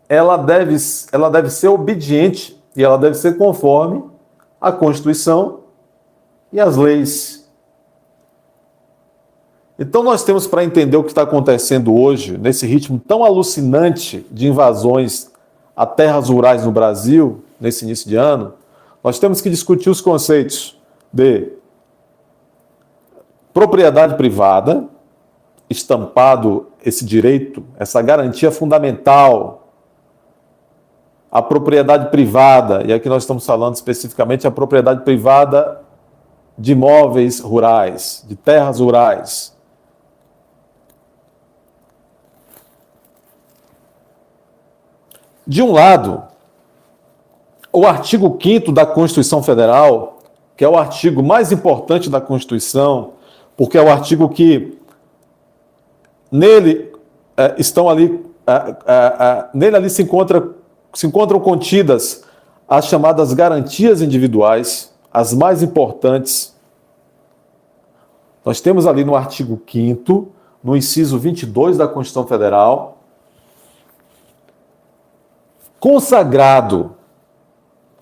ela deve ser obediente e ela deve ser conforme a Constituição e as leis. Então nós temos, para entender o que está acontecendo hoje, nesse ritmo tão alucinante de invasões a terras rurais no Brasil, nesse início de ano, nós temos que discutir os conceitos de propriedade privada, estampado esse direito, essa garantia fundamental, a propriedade privada, e aqui nós estamos falando especificamente a propriedade privada de imóveis rurais, de terras rurais. De um lado, o artigo 5º da Constituição Federal, que é o artigo mais importante da Constituição, porque é o artigo que nele se encontram contidas as chamadas garantias individuais, as mais importantes. Nós temos ali no artigo 5º, no inciso 22 da Constituição Federal, consagrado,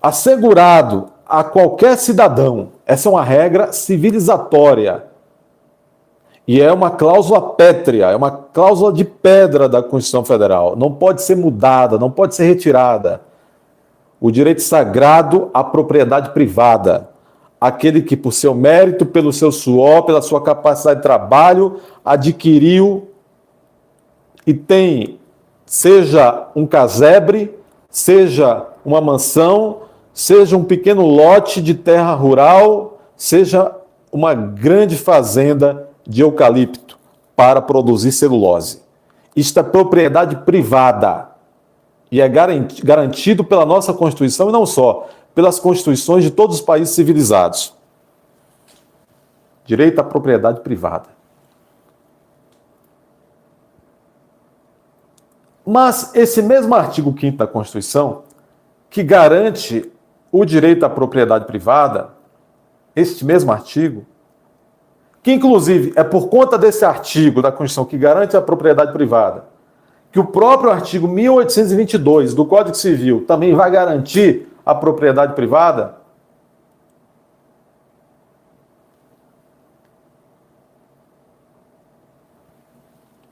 assegurado a qualquer cidadão. Essa é uma regra civilizatória. E é uma cláusula pétrea, é uma cláusula de pedra da Constituição Federal. Não pode ser mudada, não pode ser retirada. O direito sagrado à propriedade privada. Aquele que, por seu mérito, pelo seu suor, pela sua capacidade de trabalho, adquiriu e tem, seja um casebre, seja uma mansão, seja um pequeno lote de terra rural, seja uma grande fazenda de eucalipto para produzir celulose. Isto é propriedade privada e é garantido pela nossa Constituição e não só, pelas constituições de todos os países civilizados. Direito à propriedade privada. Mas esse mesmo artigo 5º da Constituição, que garante o direito à propriedade privada, este mesmo artigo, que inclusive é por conta desse artigo da Constituição que garante a propriedade privada, que o próprio artigo 1822 do Código Civil também vai garantir a propriedade privada,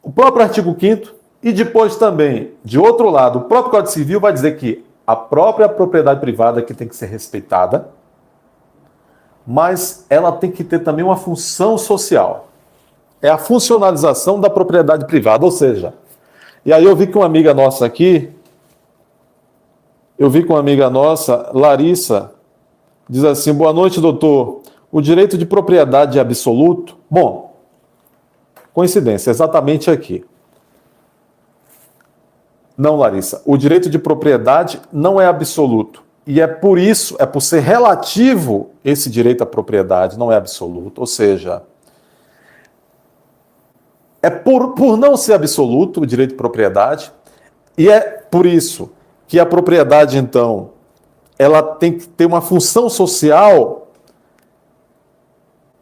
o próprio artigo 5º e depois também, de outro lado, o próprio Código Civil vai dizer que a própria propriedade privada que tem que ser respeitada, mas ela tem que ter também uma função social. É a funcionalização da propriedade privada, ou seja, e aí eu vi com uma amiga nossa aqui, Larissa, diz assim: boa noite, doutor. O direito de propriedade é absoluto? Bom, coincidência, exatamente aqui. Não, Larissa, o direito de propriedade não é absoluto. E é por isso, é por ser relativo esse direito à propriedade, não é absoluto. Ou seja, é por não ser absoluto o direito de propriedade, e é por isso que a propriedade, então, ela tem que ter uma função social.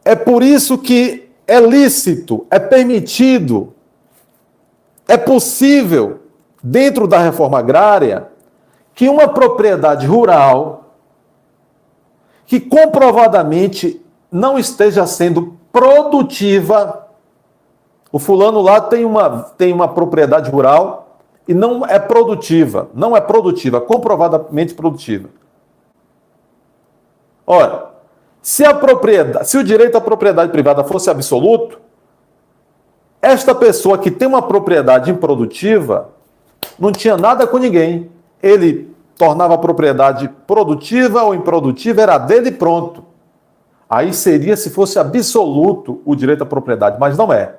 É por isso que é lícito, é permitido, é possível, dentro da reforma agrária, que uma propriedade rural que comprovadamente não esteja sendo produtiva, o fulano lá tem uma propriedade rural e não é produtiva, comprovadamente produtiva. Ora, se o direito à propriedade privada fosse absoluto, esta pessoa que tem uma propriedade improdutiva não tinha nada com ninguém. Ele tornava a propriedade produtiva ou improdutiva, era dele e pronto. Aí seria se fosse absoluto o direito à propriedade, mas não é.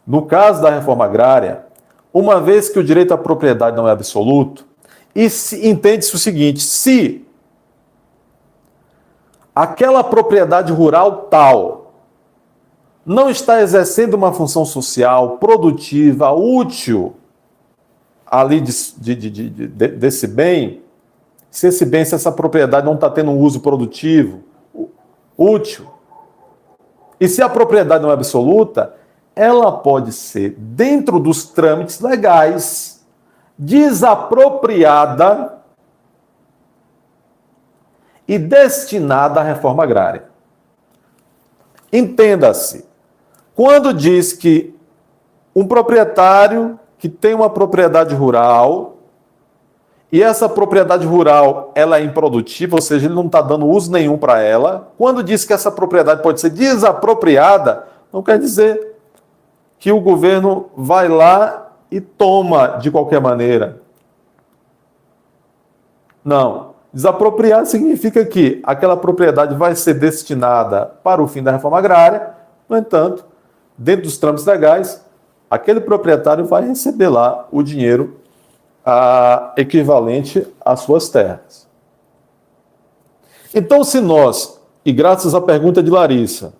No caso da reforma agrária, uma vez que o direito à propriedade não é absoluto, entende-se o seguinte: se aquela propriedade rural tal não está exercendo uma função social, produtiva, útil, ali desse bem, se essa propriedade não está tendo um uso produtivo, útil, e se a propriedade não é absoluta, ela pode ser, dentro dos trâmites legais, desapropriada e destinada à reforma agrária. Entenda-se, quando diz que um proprietário que tem uma propriedade rural e essa propriedade rural ela é improdutiva, ou seja, ele não está dando uso nenhum para ela, quando diz que essa propriedade pode ser desapropriada, não quer dizer que o governo vai lá e toma de qualquer maneira. Não. Desapropriar significa que aquela propriedade vai ser destinada para o fim da reforma agrária, no entanto, dentro dos trâmites legais, aquele proprietário vai receber lá o dinheiro equivalente às suas terras. Então, se nós, e graças à pergunta de Larissa,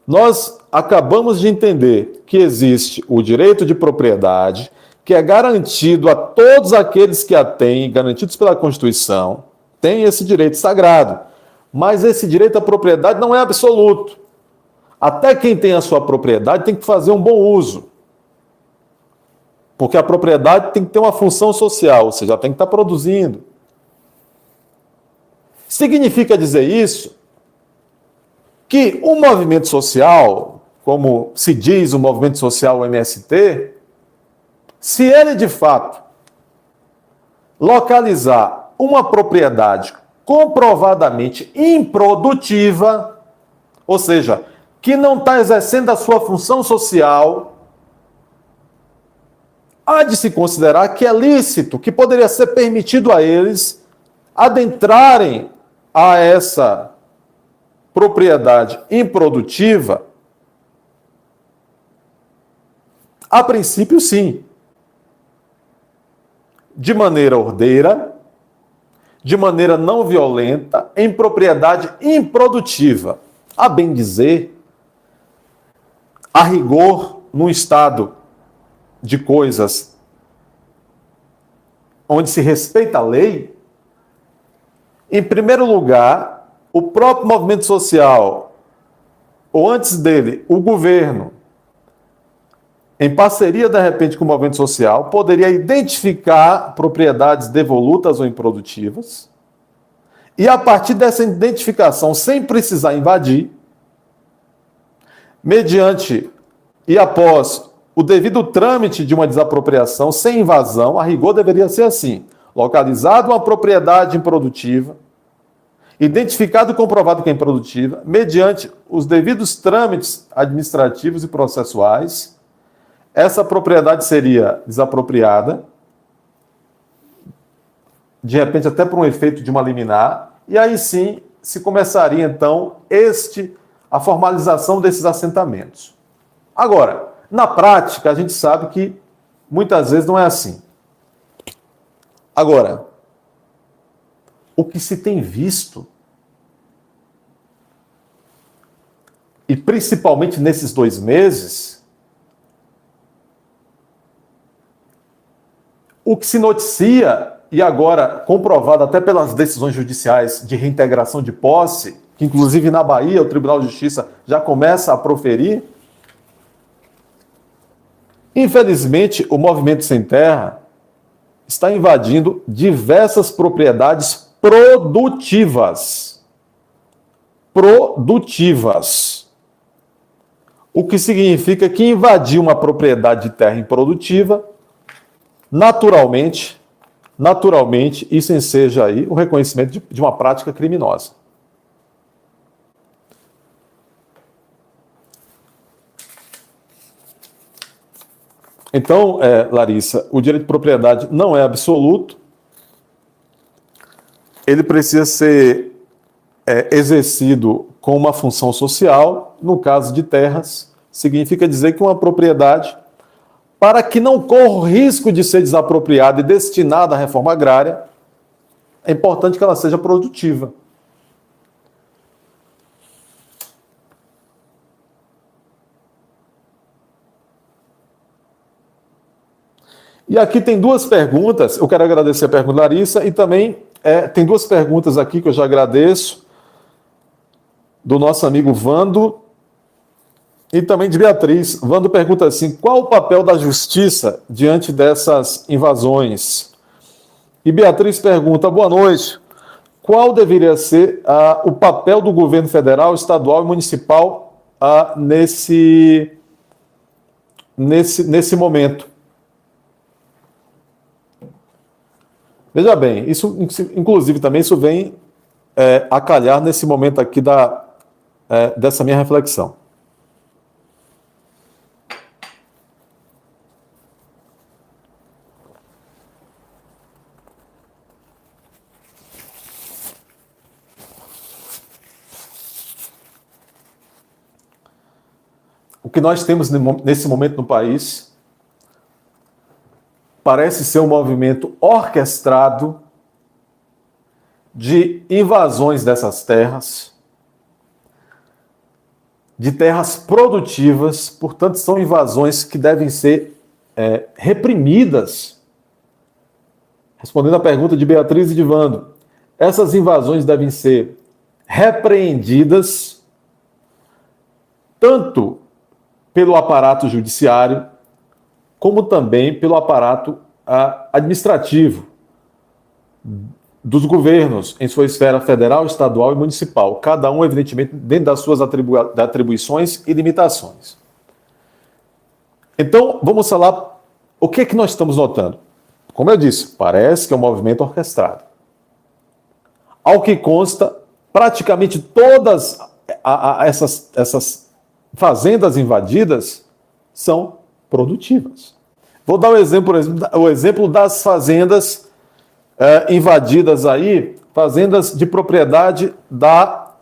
nós acabamos de entender que existe o direito de propriedade, que é garantido a todos aqueles que a têm, garantidos pela Constituição, tem esse direito sagrado. Mas esse direito à propriedade não é absoluto. Até quem tem a sua propriedade tem que fazer um bom uso. Porque a propriedade tem que ter uma função social, ou seja, tem que estar produzindo. Significa dizer isso que o movimento social, como se diz o movimento social o MST, se ele de fato localizar uma propriedade comprovadamente improdutiva, ou seja, que não está exercendo a sua função social, há de se considerar que é lícito, que poderia ser permitido a eles adentrarem a essa propriedade improdutiva. A princípio, sim. De maneira ordeira, de maneira não violenta, em propriedade improdutiva. A bem dizer, a rigor, num estado de coisas onde se respeita a lei, em primeiro lugar, o próprio movimento social, ou antes dele, o governo, em parceria, de repente, com o movimento social, poderia identificar propriedades devolutas ou improdutivas, e a partir dessa identificação, sem precisar invadir, mediante e após o devido trâmite de uma desapropriação, sem invasão, a rigor deveria ser assim: localizado uma propriedade improdutiva, identificado e comprovado que é improdutiva, mediante os devidos trâmites administrativos e processuais, essa propriedade seria desapropriada, de repente até por um efeito de uma liminar, e aí sim se começaria então a formalização desses assentamentos. Agora, na prática, a gente sabe que muitas vezes não é assim. Agora, o que se tem visto, e principalmente nesses 2 meses, o que se noticia, e agora comprovado até pelas decisões judiciais de reintegração de posse, que inclusive na Bahia o Tribunal de Justiça já começa a proferir, infelizmente o Movimento Sem Terra está invadindo diversas propriedades produtivas. Produtivas. O que significa que invadir uma propriedade de terra improdutiva, naturalmente, isso enseja aí o reconhecimento de uma prática criminosa. Então, Larissa, o direito de propriedade não é absoluto, ele precisa ser exercido com uma função social. No caso de terras, significa dizer que uma propriedade, para que não corra o risco de ser desapropriada e destinada à reforma agrária, é importante que ela seja produtiva. E aqui tem 2 perguntas, eu quero agradecer a pergunta da Larissa, e também tem 2 perguntas aqui que eu já agradeço, do nosso amigo Vando, e também de Beatriz. Vando pergunta assim: qual o papel da justiça diante dessas invasões? E Beatriz pergunta: boa noite, qual deveria ser o papel do governo federal, estadual e municipal nesse momento? Veja bem, isso, inclusive, também isso vem a calhar nesse momento aqui dessa minha reflexão. O que nós temos nesse momento no país parece ser um movimento orquestrado de invasões dessas terras, de terras produtivas, portanto, são invasões que devem ser reprimidas. Respondendo à pergunta de Beatriz e de Vando, essas invasões devem ser repreendidas tanto pelo aparato judiciário, como também pelo aparato administrativo, dos governos em sua esfera federal, estadual e municipal, cada um, evidentemente, dentro das suas atribuições e limitações. Então, vamos falar o que é que nós estamos notando. Como eu disse, parece que é um movimento orquestrado. Ao que consta, praticamente todas essas fazendas invadidas são produtivas. Vou dar o exemplo das fazendas invadidas aí, fazendas de propriedade da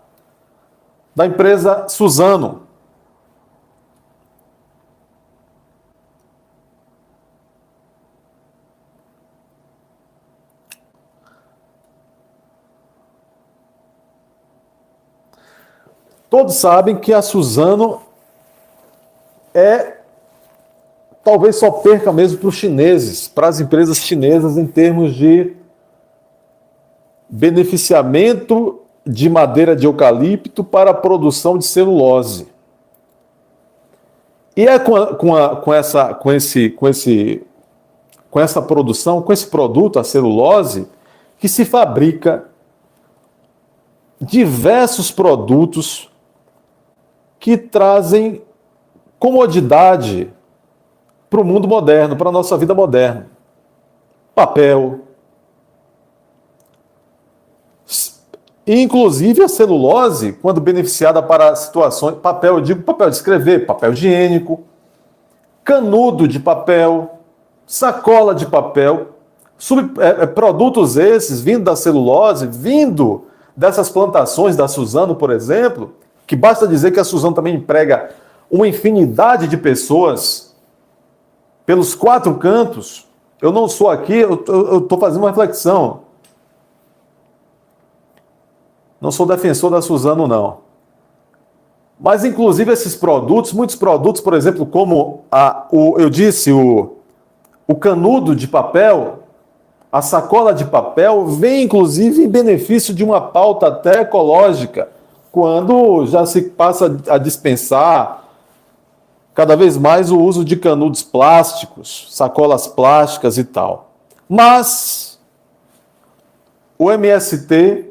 empresa Suzano. Todos sabem que a Suzano talvez só perca mesmo para os chineses, para as empresas chinesas em termos de beneficiamento de madeira de eucalipto para a produção de celulose. E é com essa produção, com esse produto, a celulose, que se fabrica diversos produtos que trazem comodidade para o mundo moderno, para a nossa vida moderna. Papel. Inclusive a celulose, quando beneficiada para situações... Papel, eu digo papel de escrever, papel higiênico, canudo de papel, sacola de papel, produtos esses vindo da celulose, vindo dessas plantações da Suzano, por exemplo, que basta dizer que a Suzano também emprega uma infinidade de pessoas pelos 4 cantos. Eu não sou aqui, eu estou fazendo uma reflexão. Não sou defensor da Suzano, não. Mas, inclusive, esses produtos, muitos produtos, por exemplo, como o canudo de papel, a sacola de papel, vem, inclusive, em benefício de uma pauta até ecológica, quando já se passa a dispensar cada vez mais o uso de canudos plásticos, sacolas plásticas e tal. Mas o MST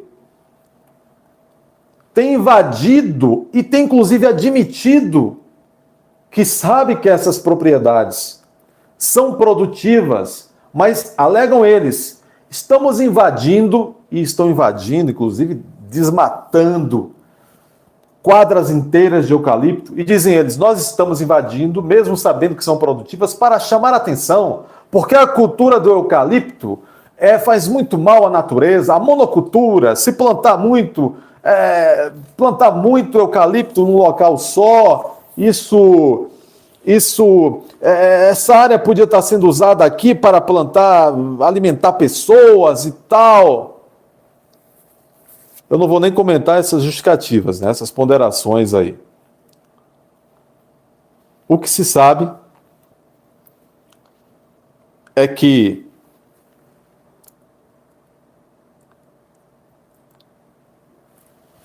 tem invadido e tem inclusive admitido que sabe que essas propriedades são produtivas, mas alegam eles, estamos invadindo, e estão invadindo, inclusive desmatando quadras inteiras de eucalipto, e dizem eles, nós estamos invadindo, mesmo sabendo que são produtivas, para chamar a atenção, porque a cultura do eucalipto faz muito mal à natureza, a monocultura, se plantar muito eucalipto num local só, essa área podia estar sendo usada aqui para alimentar pessoas e tal. Eu não vou nem comentar essas justificativas, né, essas ponderações aí. O que se sabe é que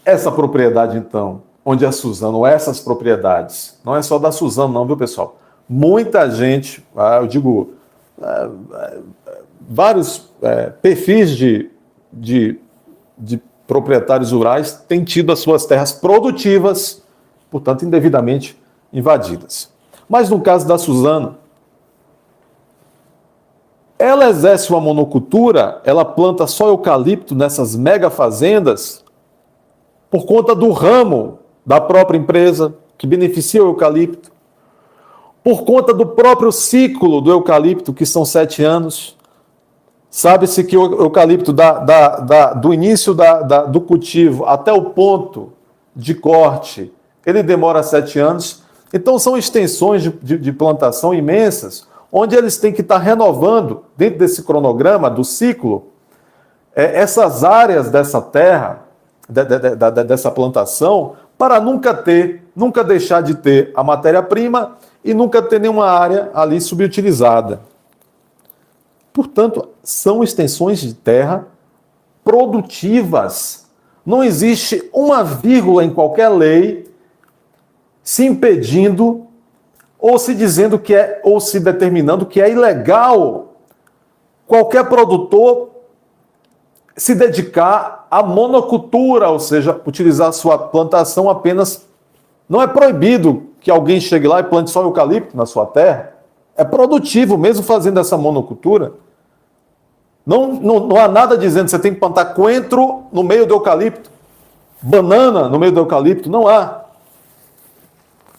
essa propriedade, então, onde a Suzano, essas propriedades, não é só da Suzano não, viu, pessoal? Muita gente, eu digo, vários perfis de proprietários rurais têm tido as suas terras produtivas, portanto, indevidamente invadidas. Mas no caso da Suzano, ela exerce uma monocultura, ela planta só eucalipto nessas mega fazendas por conta do ramo da própria empresa que beneficia o eucalipto, por conta do próprio ciclo do eucalipto, que são 7 anos. Sabe-se que o eucalipto, do início do cultivo até o ponto de corte, ele demora 7 anos. Então, são extensões de plantação imensas, onde eles têm que estar renovando, dentro desse cronograma, do ciclo, essas áreas dessa terra, dessa plantação, para nunca deixar de ter a matéria-prima e nunca ter nenhuma área ali subutilizada. Portanto, são extensões de terra produtivas. Não existe uma vírgula em qualquer lei se impedindo ou se dizendo que ou se determinando que é ilegal qualquer produtor se dedicar à monocultura, ou seja, utilizar a sua plantação apenas. Não é proibido que alguém chegue lá e plante só eucalipto na sua terra. É produtivo, mesmo fazendo essa monocultura. Não há nada dizendo que você tem que plantar coentro no meio do eucalipto, banana no meio do eucalipto, não há.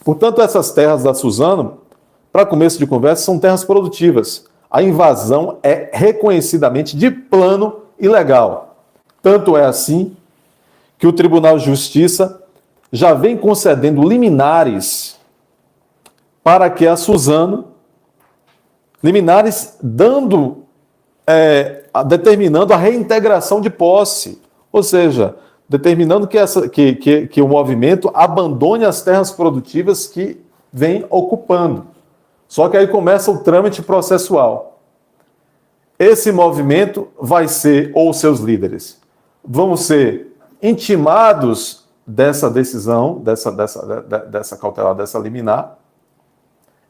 Portanto, essas terras da Suzano, para começo de conversa, são terras produtivas. A invasão é reconhecidamente de plano ilegal. Tanto é assim que o Tribunal de Justiça já vem concedendo liminares para que a Suzano, liminares determinando a reintegração de posse, ou seja, determinando que o movimento abandone as terras produtivas que vem ocupando. Só que aí começa o trâmite processual. Esse movimento vai ser, ou seus líderes, vão ser intimados dessa decisão, dessa cautelar, dessa liminar,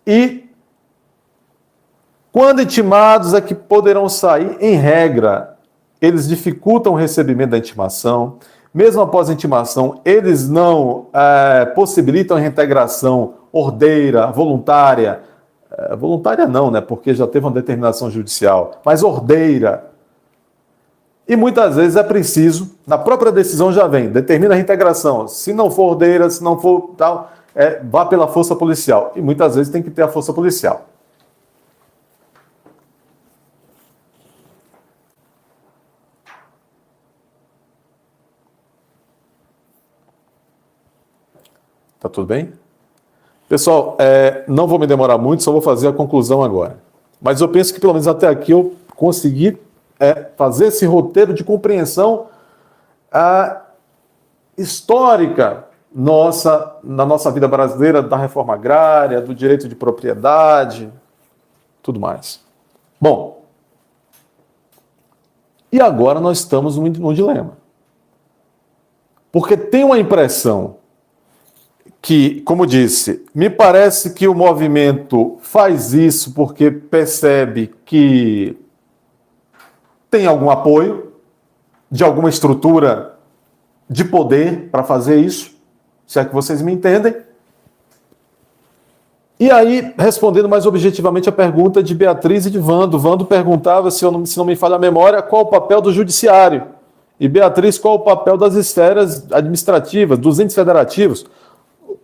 e quando intimados é que poderão sair, em regra, eles dificultam o recebimento da intimação, mesmo após a intimação, eles não possibilitam a reintegração ordeira, voluntária, voluntária não, né, porque já teve uma determinação judicial, mas ordeira. E muitas vezes é preciso, na própria decisão já vem, determina a reintegração. Se não for ordeira, se não for tal, vá pela força policial. E muitas vezes tem que ter a força policial. Tá tudo bem? Pessoal, não vou me demorar muito, só vou fazer a conclusão agora. Mas eu penso que pelo menos até aqui eu consegui fazer esse roteiro de compreensão histórica na nossa vida brasileira, da reforma agrária, do direito de propriedade, tudo mais. Bom, e agora nós estamos num dilema. Porque tem uma impressão que, como disse, me parece que o movimento faz isso porque percebe que tem algum apoio de alguma estrutura de poder para fazer isso, se é que vocês me entendem. E aí, respondendo mais objetivamente a pergunta de Beatriz e de Vando. Vando perguntava, se não me falha a memória, qual o papel do judiciário. E Beatriz, qual o papel das esferas administrativas, dos entes federativos,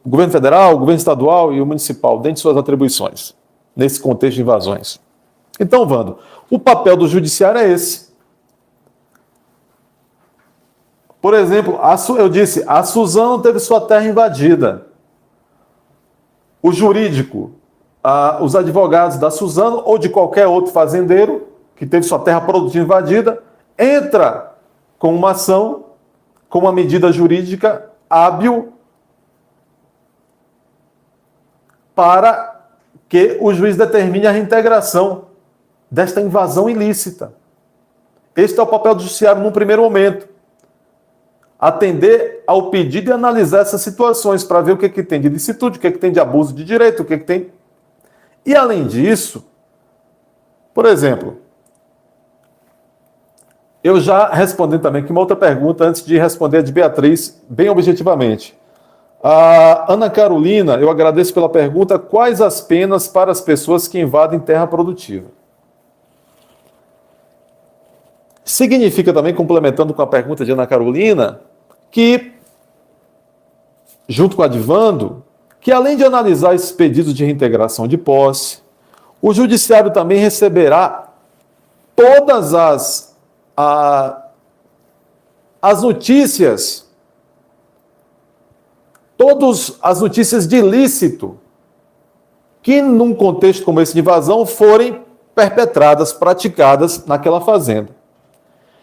o governo federal, o governo estadual e o municipal, dentre suas atribuições, nesse contexto de invasões. Então, Vando, o papel do judiciário é esse. Por exemplo, eu disse, a Suzano teve sua terra invadida. O jurídico, os advogados da Suzano ou de qualquer outro fazendeiro que teve sua terra produtiva invadida, entra com uma ação, com uma medida jurídica hábil para que o juiz determine a reintegração desta invasão ilícita. Este é o papel do judiciário num primeiro momento. Atender ao pedido e analisar essas situações para ver o que tem de ilicitude, o que tem de abuso de direito, o que tem... E, além disso, por exemplo, eu já respondi também aqui uma outra pergunta antes de responder a de Beatriz, bem objetivamente. A Ana Carolina, eu agradeço pela pergunta, quais as penas para as pessoas que invadem terra produtiva? Significa também, complementando com a pergunta de Ana Carolina, que, junto com a Advando, que além de analisar esses pedidos de reintegração de posse, o judiciário também receberá todas as notícias, todas as notícias de ilícito que, num contexto como esse de invasão, forem perpetradas, praticadas naquela fazenda.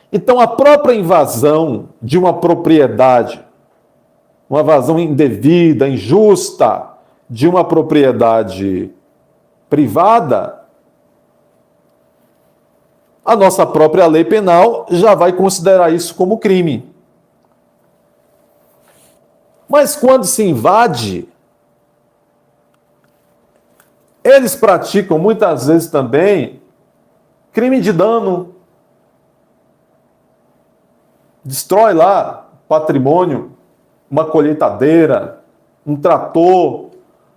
Então, a própria invasão de uma propriedade, uma invasão indevida, injusta, de uma propriedade privada, a nossa própria lei penal já vai considerar isso como crime. Mas quando se invade, eles praticam muitas vezes também crime de dano, destrói lá patrimônio, uma colheitadeira, um trator,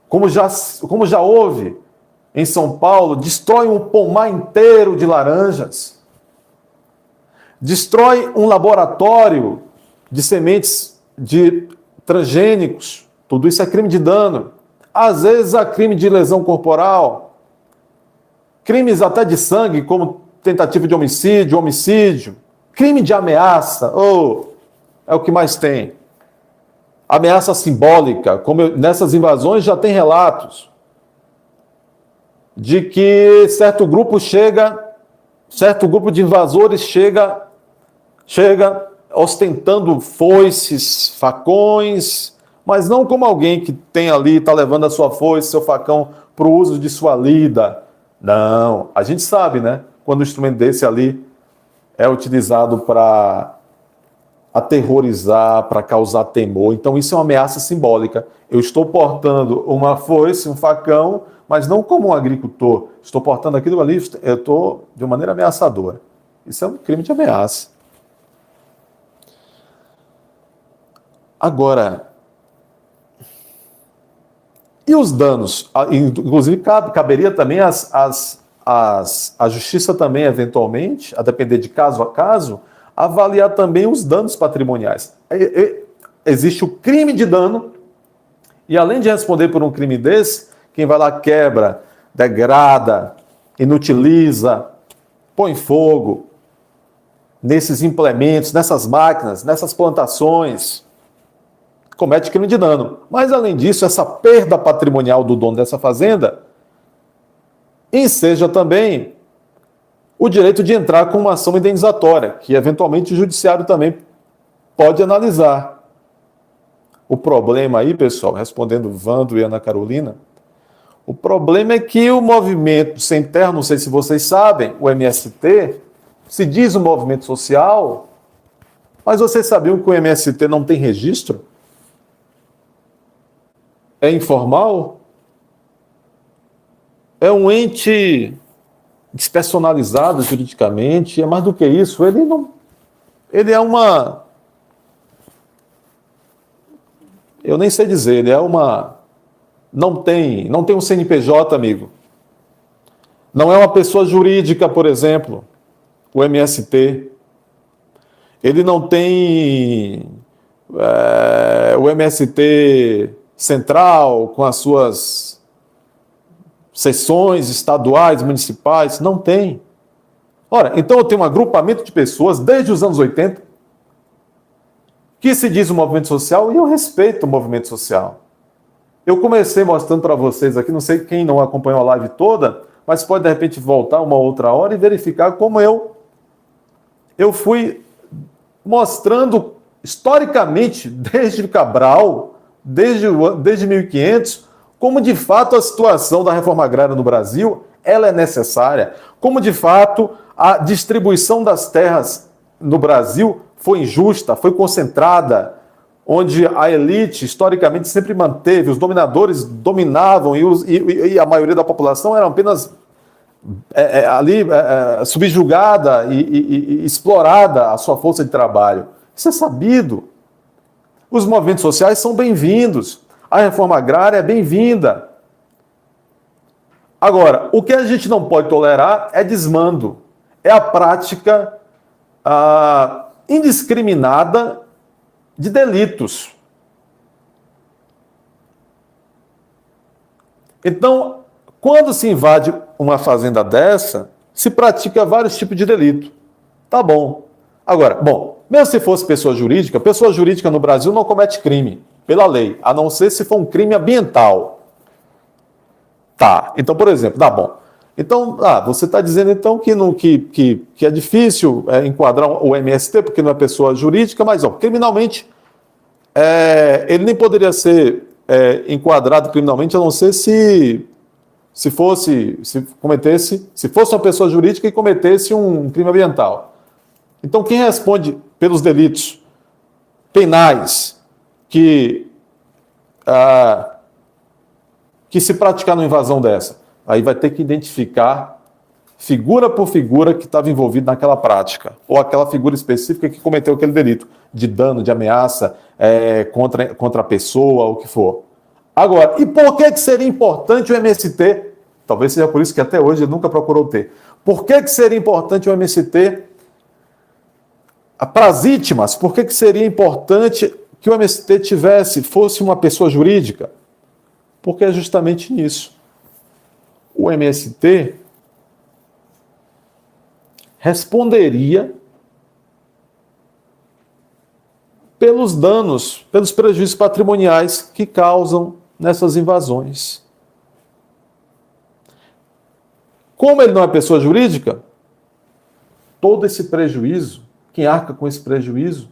como já houve em São Paulo, destrói um pomar inteiro de laranjas, destrói um laboratório de sementes de transgênicos, tudo isso é crime de dano. Às vezes há crime de lesão corporal, crimes até de sangue, como tentativa de homicídio, crime de ameaça, é o que mais tem. Ameaça simbólica, nessas invasões já tem relatos de que certo grupo de invasores chega ostentando foices, facões, mas não como alguém que tem ali, está levando a sua foice, seu facão para o uso de sua lida. Não, a gente sabe, né? Quando um instrumento desse ali é utilizado para aterrorizar, para causar temor. Então isso é uma ameaça simbólica. Eu estou portando uma foice, um facão, mas não como um agricultor. Estou portando aquilo ali, eu estou de uma maneira ameaçadora. Isso é um crime de ameaça. Agora, e os danos? Inclusive, caberia também a justiça também, eventualmente, a depender de caso a caso, avaliar também os danos patrimoniais. Existe o crime de dano, e além de responder por um crime desse, quem vai lá quebra, degrada, inutiliza, põe fogo nesses implementos, nessas máquinas, nessas plantações, comete crime de dano. Mas, além disso, essa perda patrimonial do dono dessa fazenda enseja também o direito de entrar com uma ação indenizatória, que eventualmente o judiciário também pode analisar. O problema aí, pessoal, respondendo Vando e Ana Carolina, o problema é que o movimento sem terra, não sei se vocês sabem, o MST, se diz um movimento social, mas vocês sabiam que o MST não tem registro? É informal? É um ente despersonalizado juridicamente, é mais do que isso, ele é uma, eu nem sei dizer, ele é uma, não tem um CNPJ, amigo. Não é uma pessoa jurídica, por exemplo, o MST. Ele não tem o MST central com as suas seções estaduais, municipais, não tem. Ora, então eu tenho um agrupamento de pessoas desde os anos 80 que se diz um movimento social e eu respeito o movimento social. Eu comecei mostrando para vocês aqui, não sei quem não acompanhou a live toda, mas pode de repente voltar uma outra hora e verificar como eu fui mostrando historicamente, desde Cabral, desde 1500, como de fato a situação da reforma agrária no Brasil ela é necessária, como de fato a distribuição das terras no Brasil foi injusta, foi concentrada, onde a elite historicamente sempre manteve, os dominadores dominavam e a maioria da população era apenas subjugada e explorada a sua força de trabalho. Isso é sabido. Os movimentos sociais são bem-vindos. A reforma agrária é bem-vinda. Agora, o que a gente não pode tolerar é desmando. É a prática indiscriminada de delitos. Então, quando se invade uma fazenda dessa, se pratica vários tipos de delito. Tá bom. Agora, mesmo se fosse pessoa jurídica no Brasil não comete crime, pela lei, a não ser se for um crime ambiental. Tá, então, por exemplo, tá bom. Então, você está dizendo então que é difícil enquadrar o MST, porque não é pessoa jurídica, mas criminalmente, ele nem poderia ser enquadrado criminalmente, a não ser se fosse uma pessoa jurídica e cometesse um crime ambiental. Então, quem responde pelos delitos penais que se praticar numa invasão dessa? Aí vai ter que identificar figura por figura que estava envolvida naquela prática, ou aquela figura específica que cometeu aquele delito de dano, de ameaça contra a pessoa, o que for. Agora, e por que seria importante o MST? Talvez seja por isso que até hoje ele nunca procurou ter. Por que seria importante o MST para as vítimas? Por que seria importante que o MST fosse uma pessoa jurídica? Porque é justamente nisso. O MST responderia pelos danos, pelos prejuízos patrimoniais que causam nessas invasões. Como ele não é pessoa jurídica, todo esse prejuízo, quem arca com esse prejuízo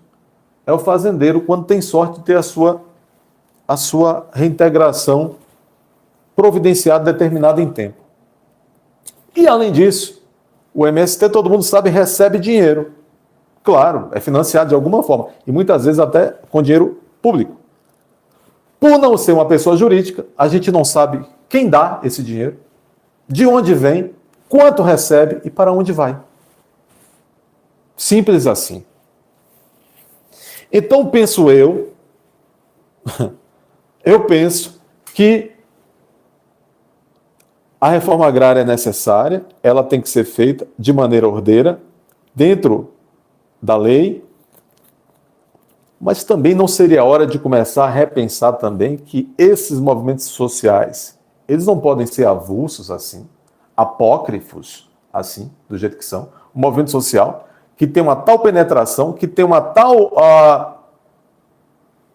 é o fazendeiro, quando tem sorte de ter a sua reintegração providenciada, determinada em tempo. E, além disso, o MST, todo mundo sabe, recebe dinheiro. Claro, é financiado de alguma forma, e muitas vezes até com dinheiro público. Por não ser uma pessoa jurídica, a gente não sabe quem dá esse dinheiro, de onde vem, quanto recebe e para onde vai. Simples assim. Então, penso eu penso que a reforma agrária é necessária, ela tem que ser feita de maneira ordeira, dentro da lei, mas também não seria hora de começar a repensar também que esses movimentos sociais, eles não podem ser avulsos assim, apócrifos assim, do jeito que são. Um movimento social que tem uma tal penetração, que tem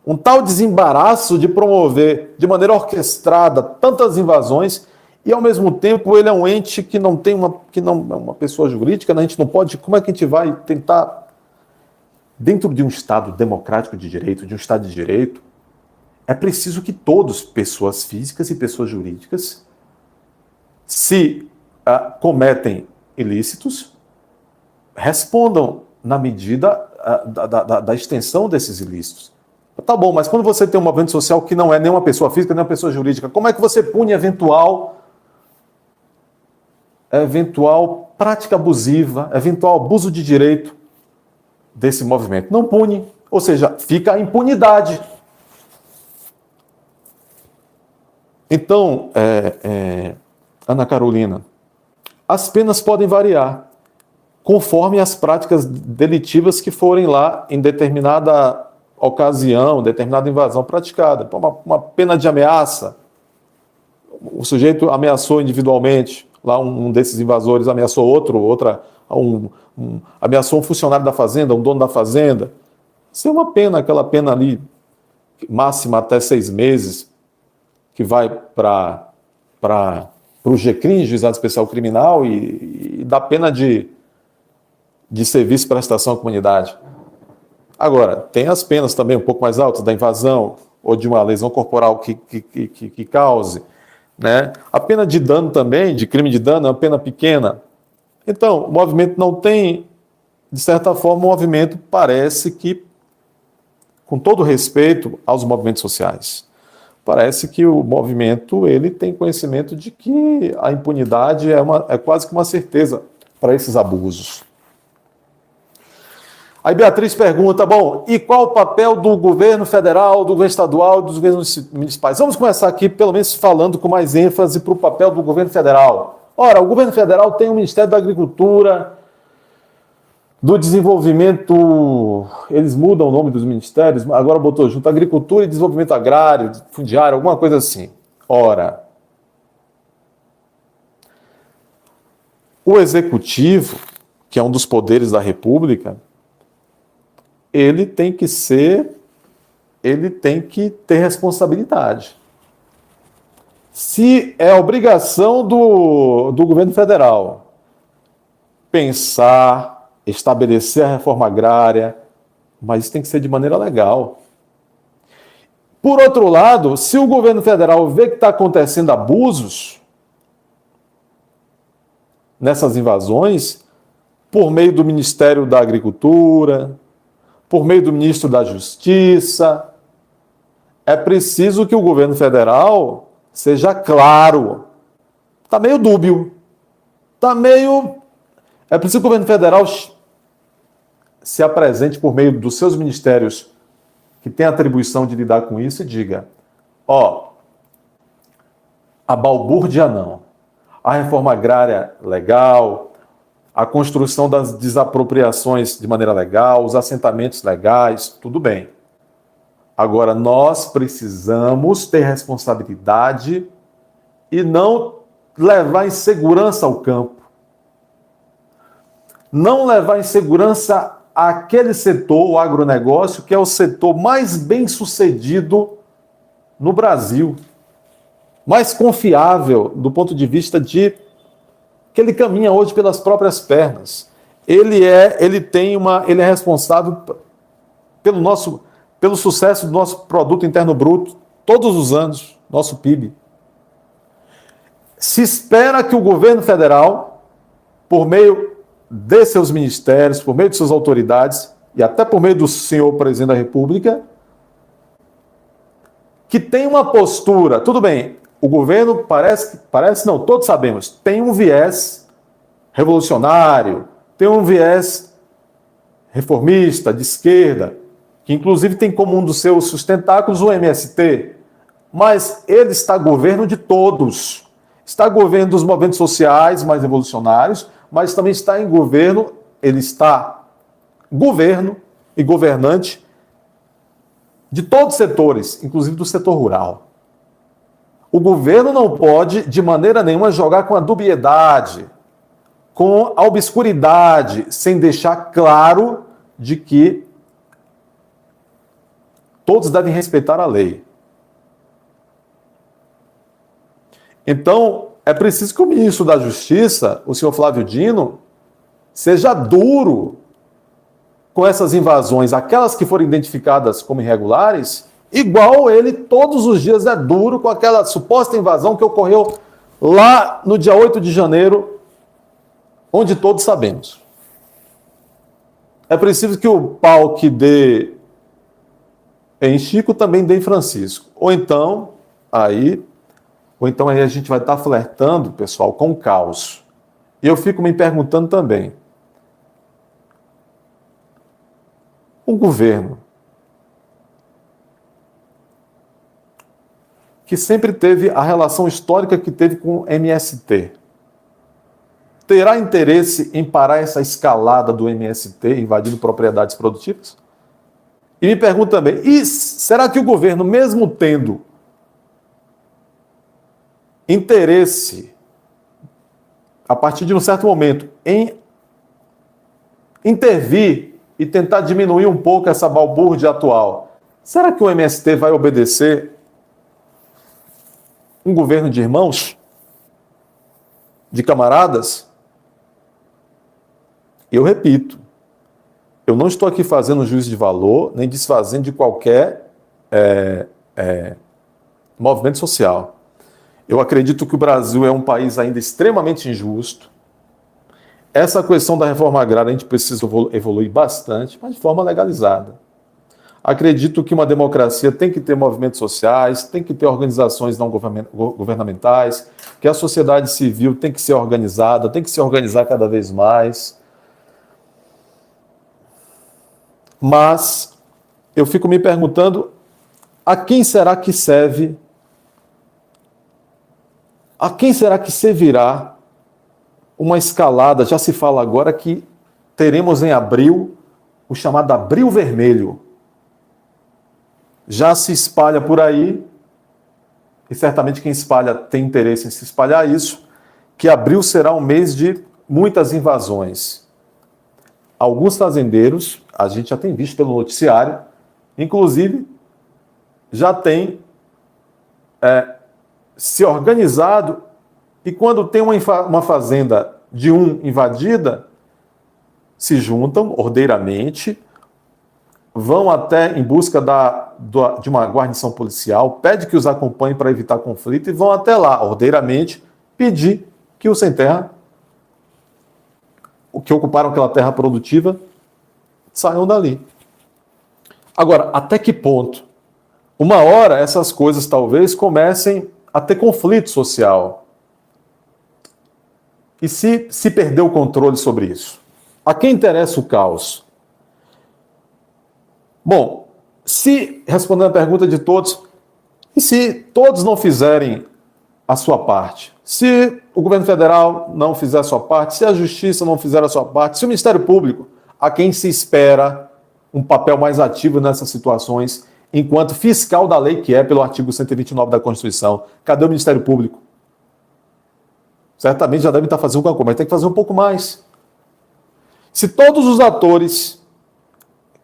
um tal desembaraço de promover de maneira orquestrada tantas invasões, e ao mesmo tempo ele é um ente que não é uma pessoa jurídica, né? A gente não pode, como é que a gente vai tentar, dentro de um Estado democrático de direito, de um Estado de direito, é preciso que todos, pessoas físicas e pessoas jurídicas, se cometem ilícitos, respondam na medida da extensão desses ilícitos. Tá bom, mas quando você tem um movimento social que não é nem uma pessoa física, nem uma pessoa jurídica, como é que você pune eventual prática abusiva, eventual abuso de direito desse movimento? Não pune, ou seja, fica a impunidade. Então, Ana Carolina, as penas podem variar conforme as práticas delitivas que forem lá em determinada ocasião, determinada invasão praticada. Uma pena de ameaça, o sujeito ameaçou individualmente, lá um desses invasores ameaçou ameaçou um funcionário da fazenda, um dono da fazenda. Isso é uma pena, aquela pena ali, máxima até 6 meses, que vai para o GCRIM, Juizado Especial Criminal, e dá pena de serviço e prestação à comunidade. Agora, tem as penas também um pouco mais altas, da invasão ou de uma lesão corporal que cause, né? A pena de dano também, de crime de dano, é uma pena pequena. Então, o movimento não tem, de certa forma, o movimento parece que, com todo respeito aos movimentos sociais, parece que o movimento ele tem conhecimento de que a impunidade é quase que uma certeza para esses abusos. Aí Beatriz pergunta, bom, e qual o papel do governo federal, do governo estadual e dos governos municipais? Vamos começar aqui, pelo menos, falando com mais ênfase para o papel do governo federal. Ora, o governo federal tem o Ministério da Agricultura, do Desenvolvimento, eles mudam o nome dos ministérios, agora botou junto Agricultura e Desenvolvimento Agrário, Fundiário, alguma coisa assim. Ora, o Executivo, que é um dos poderes da República, ele tem que ter responsabilidade. Se é obrigação do governo federal pensar, estabelecer a reforma agrária, mas isso tem que ser de maneira legal. Por outro lado, se o governo federal vê que está acontecendo abusos nessas invasões, por meio do Ministério da Agricultura, por meio do Ministro da Justiça, é preciso que o governo federal seja claro. Está meio dúbio. Está meio... É preciso que o governo federal se apresente por meio dos seus ministérios que têm a atribuição de lidar com isso e diga, a balbúrdia não. A reforma agrária legal, a construção das desapropriações de maneira legal, os assentamentos legais, tudo bem. Agora, nós precisamos ter responsabilidade e não levar insegurança ao campo. Não levar insegurança àquele setor, o agronegócio, que é o setor mais bem sucedido no Brasil. Mais confiável do ponto de vista de que ele caminha hoje pelas próprias pernas. Ele é responsável pelo sucesso do nosso produto interno bruto todos os anos, nosso PIB. Se espera que o governo federal, por meio de seus ministérios, por meio de suas autoridades e até por meio do senhor presidente da República, que tenha uma postura, tudo bem, o governo não, todos sabemos, tem um viés revolucionário, tem um viés reformista, de esquerda, que inclusive tem como um dos seus sustentáculos o MST, mas ele está governo de todos. Está governo dos movimentos sociais mais revolucionários, mas também está em governo, ele está governo e governante de todos os setores, inclusive do setor rural. O governo não pode, de maneira nenhuma, jogar com a dubiedade, com a obscuridade, sem deixar claro de que todos devem respeitar a lei. Então, é preciso que o ministro da Justiça, o senhor Flávio Dino, seja duro com essas invasões, aquelas que foram identificadas como irregulares, igual ele todos os dias é duro com aquela suposta invasão que ocorreu lá no dia 8 de janeiro, onde todos sabemos. É preciso que o pau que dê em Chico também dê em Francisco. Ou então aí a gente vai estar flertando, pessoal, com o caos. E eu fico me perguntando também, o governo, que sempre teve a relação histórica que teve com o MST, terá interesse em parar essa escalada do MST invadindo propriedades produtivas? E me pergunto também, e será que o governo, mesmo tendo interesse, a partir de um certo momento, em intervir e tentar diminuir um pouco essa balbúrdia atual, será que o MST vai obedecer um governo de irmãos? De camaradas? Eu repito, eu não estou aqui fazendo juízo de valor, nem desfazendo de qualquer movimento social. Eu acredito que o Brasil é um país ainda extremamente injusto. Essa questão da reforma agrária a gente precisa evoluir bastante, mas de forma legalizada. Acredito que uma democracia tem que ter movimentos sociais, tem que ter organizações não governamentais, que a sociedade civil tem que ser organizada, tem que se organizar cada vez mais. Mas eu fico me perguntando a quem será que serve, a quem será que servirá uma escalada? Já se fala agora que teremos em abril o chamado Abril Vermelho. Já se espalha por aí, e certamente quem espalha tem interesse em se espalhar isso, que abril será um mês de muitas invasões. Alguns fazendeiros, a gente já tem visto pelo noticiário, inclusive já tem se organizado, e quando tem uma fazenda de invadida, se juntam ordeiramente, vão até em busca de uma guarnição policial, pede que os acompanhe para evitar conflito e vão até lá, ordeiramente, pedir que os sem terra, que ocuparam aquela terra produtiva, saiam dali. Agora, até que ponto? Uma hora essas coisas talvez comecem a ter conflito social. E se perdeu o controle sobre isso? A quem interessa o caos? Bom, respondendo a pergunta de todos, e se todos não fizerem a sua parte? Se o governo federal não fizer a sua parte, se a justiça não fizer a sua parte, se o Ministério Público, a quem se espera um papel mais ativo nessas situações, enquanto fiscal da lei, que é pelo artigo 129 da Constituição, cadê o Ministério Público? Certamente já devem estar fazendo alguma coisa, mas tem que fazer um pouco mais. Se todos os atores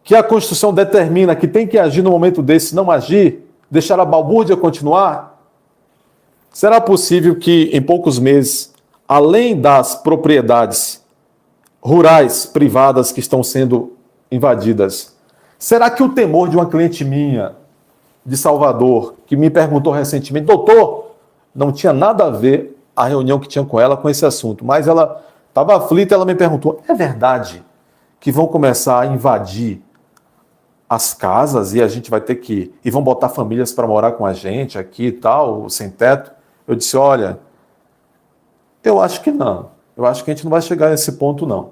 que a Constituição determina que tem que agir no momento desse não agir, deixar a balbúrdia continuar, será possível que em poucos meses, além das propriedades rurais privadas que estão sendo invadidas, será que o temor de uma cliente minha de Salvador, que me perguntou recentemente, doutor, não tinha nada a ver a reunião que tinha com ela com esse assunto, mas ela estava aflita, ela me perguntou, é verdade que vão começar a invadir as casas e a gente vai ter que... e vão botar famílias para morar com a gente aqui e tal, sem teto? Eu disse, olha, eu acho que não. Eu acho que a gente não vai chegar nesse ponto, não.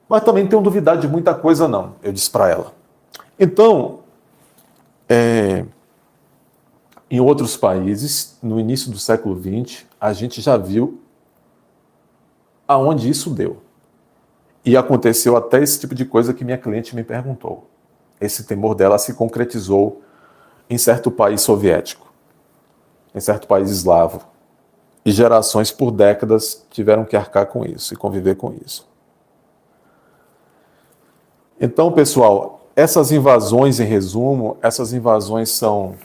Mas também não tenho duvidado de muita coisa, não, eu disse para ela. Então, em outros países, no início do século XX, a gente já viu aonde isso deu. E aconteceu até esse tipo de coisa que minha cliente me perguntou. Esse temor dela se concretizou em certo país soviético, em certo país eslavo. E gerações por décadas tiveram que arcar com isso e conviver com isso. Então, pessoal, essas invasões, em resumo, essas invasões são...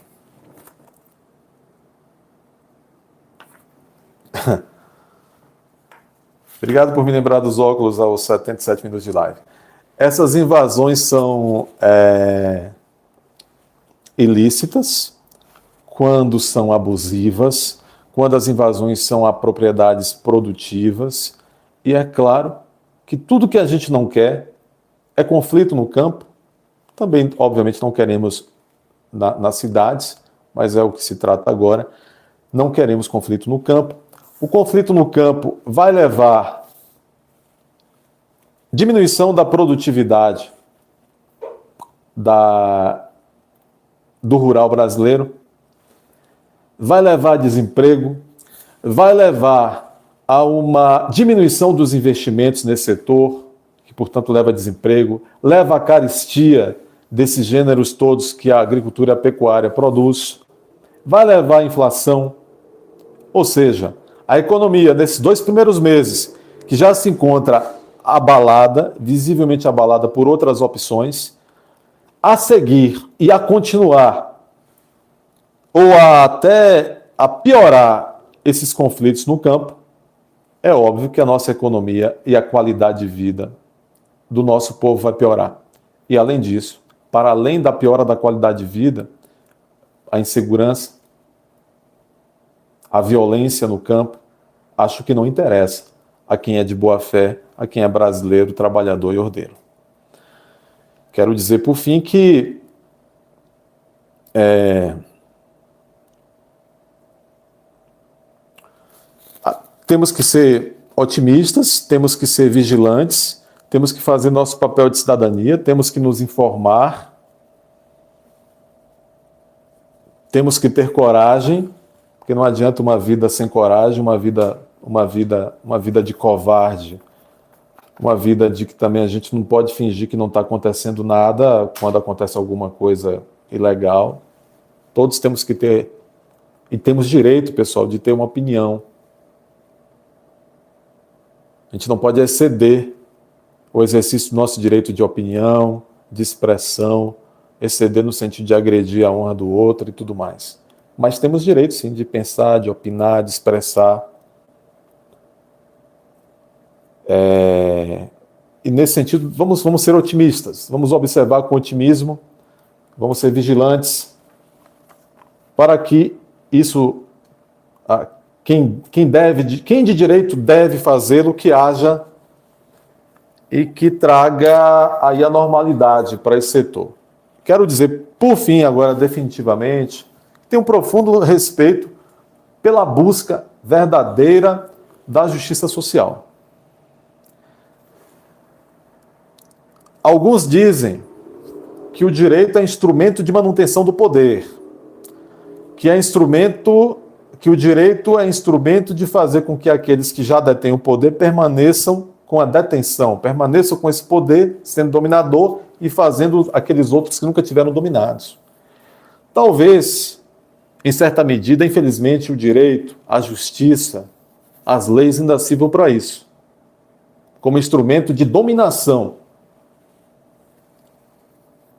Obrigado por me lembrar dos óculos aos 77 minutos de live. Essas invasões são ilícitas, quando são abusivas, quando as invasões são a propriedades produtivas, e é claro que tudo que a gente não quer é conflito no campo. Também, obviamente, não queremos nas cidades, mas é o que se trata agora. Não queremos conflito no campo. O conflito no campo vai levar diminuição da produtividade do rural brasileiro, vai levar a desemprego, vai levar a uma diminuição dos investimentos nesse setor, que, portanto, leva a desemprego, leva a carestia desses gêneros todos que a agricultura e a pecuária produz, vai levar a inflação, ou seja, a economia nesses 2 primeiros meses, que já se encontra abalada, visivelmente abalada por outras opções, a seguir e a continuar, ou até a piorar esses conflitos no campo, é óbvio que a nossa economia e a qualidade de vida do nosso povo vai piorar. E além disso, para além da piora da qualidade de vida, a insegurança, a violência no campo, acho que não interessa a quem é de boa fé, a quem é brasileiro, trabalhador e ordeiro. Quero dizer, por fim, que temos que ser otimistas, temos que ser vigilantes, temos que fazer nosso papel de cidadania, temos que nos informar, temos que ter coragem, porque não adianta uma vida sem coragem, uma vida de covarde, uma vida de que também a gente não pode fingir que não está acontecendo nada quando acontece alguma coisa ilegal. Todos temos que ter, e temos direito, pessoal, de ter uma opinião. A gente não pode exceder o exercício do nosso direito de opinião, de expressão, exceder no sentido de agredir a honra do outro e tudo mais. Mas temos direito, sim, de pensar, de opinar, de expressar. E nesse sentido, vamos ser otimistas, vamos observar com otimismo, vamos ser vigilantes, para que isso, quem de direito deve fazê-lo, que haja e que traga aí a normalidade para esse setor. Quero dizer, por fim, agora definitivamente, tenho um profundo respeito pela busca verdadeira da justiça social. Alguns dizem que o direito é instrumento de manutenção do poder, que o direito é instrumento de fazer com que aqueles que já detêm o poder permaneçam com a detenção, permaneçam com esse poder, sendo dominador e fazendo aqueles outros que nunca tiveram dominados. Talvez, em certa medida, infelizmente, o direito, a justiça, as leis ainda sirvam para isso, como instrumento de dominação.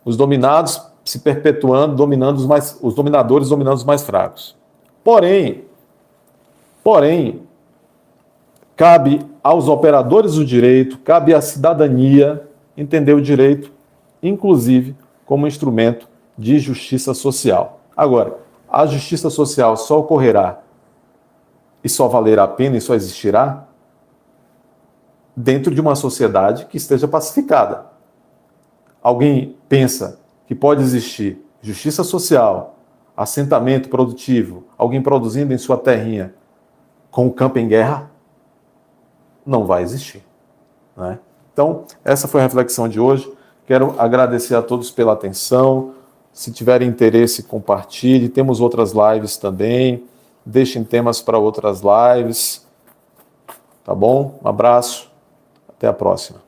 Os dominados se perpetuando, dominando os dominadores dominando os mais fracos. Porém, cabe aos operadores do direito, cabe à cidadania entender o direito, inclusive, como instrumento de justiça social. Agora, a justiça social só ocorrerá e só valerá a pena e só existirá dentro de uma sociedade que esteja pacificada. Alguém pensa que pode existir justiça social, assentamento produtivo, alguém produzindo em sua terrinha com o campo em guerra? Não vai existir, né? Então, essa foi a reflexão de hoje. Quero agradecer a todos pela atenção. Se tiverem interesse, compartilhe. Temos outras lives também. Deixem temas para outras lives. Tá bom? Um abraço. Até a próxima.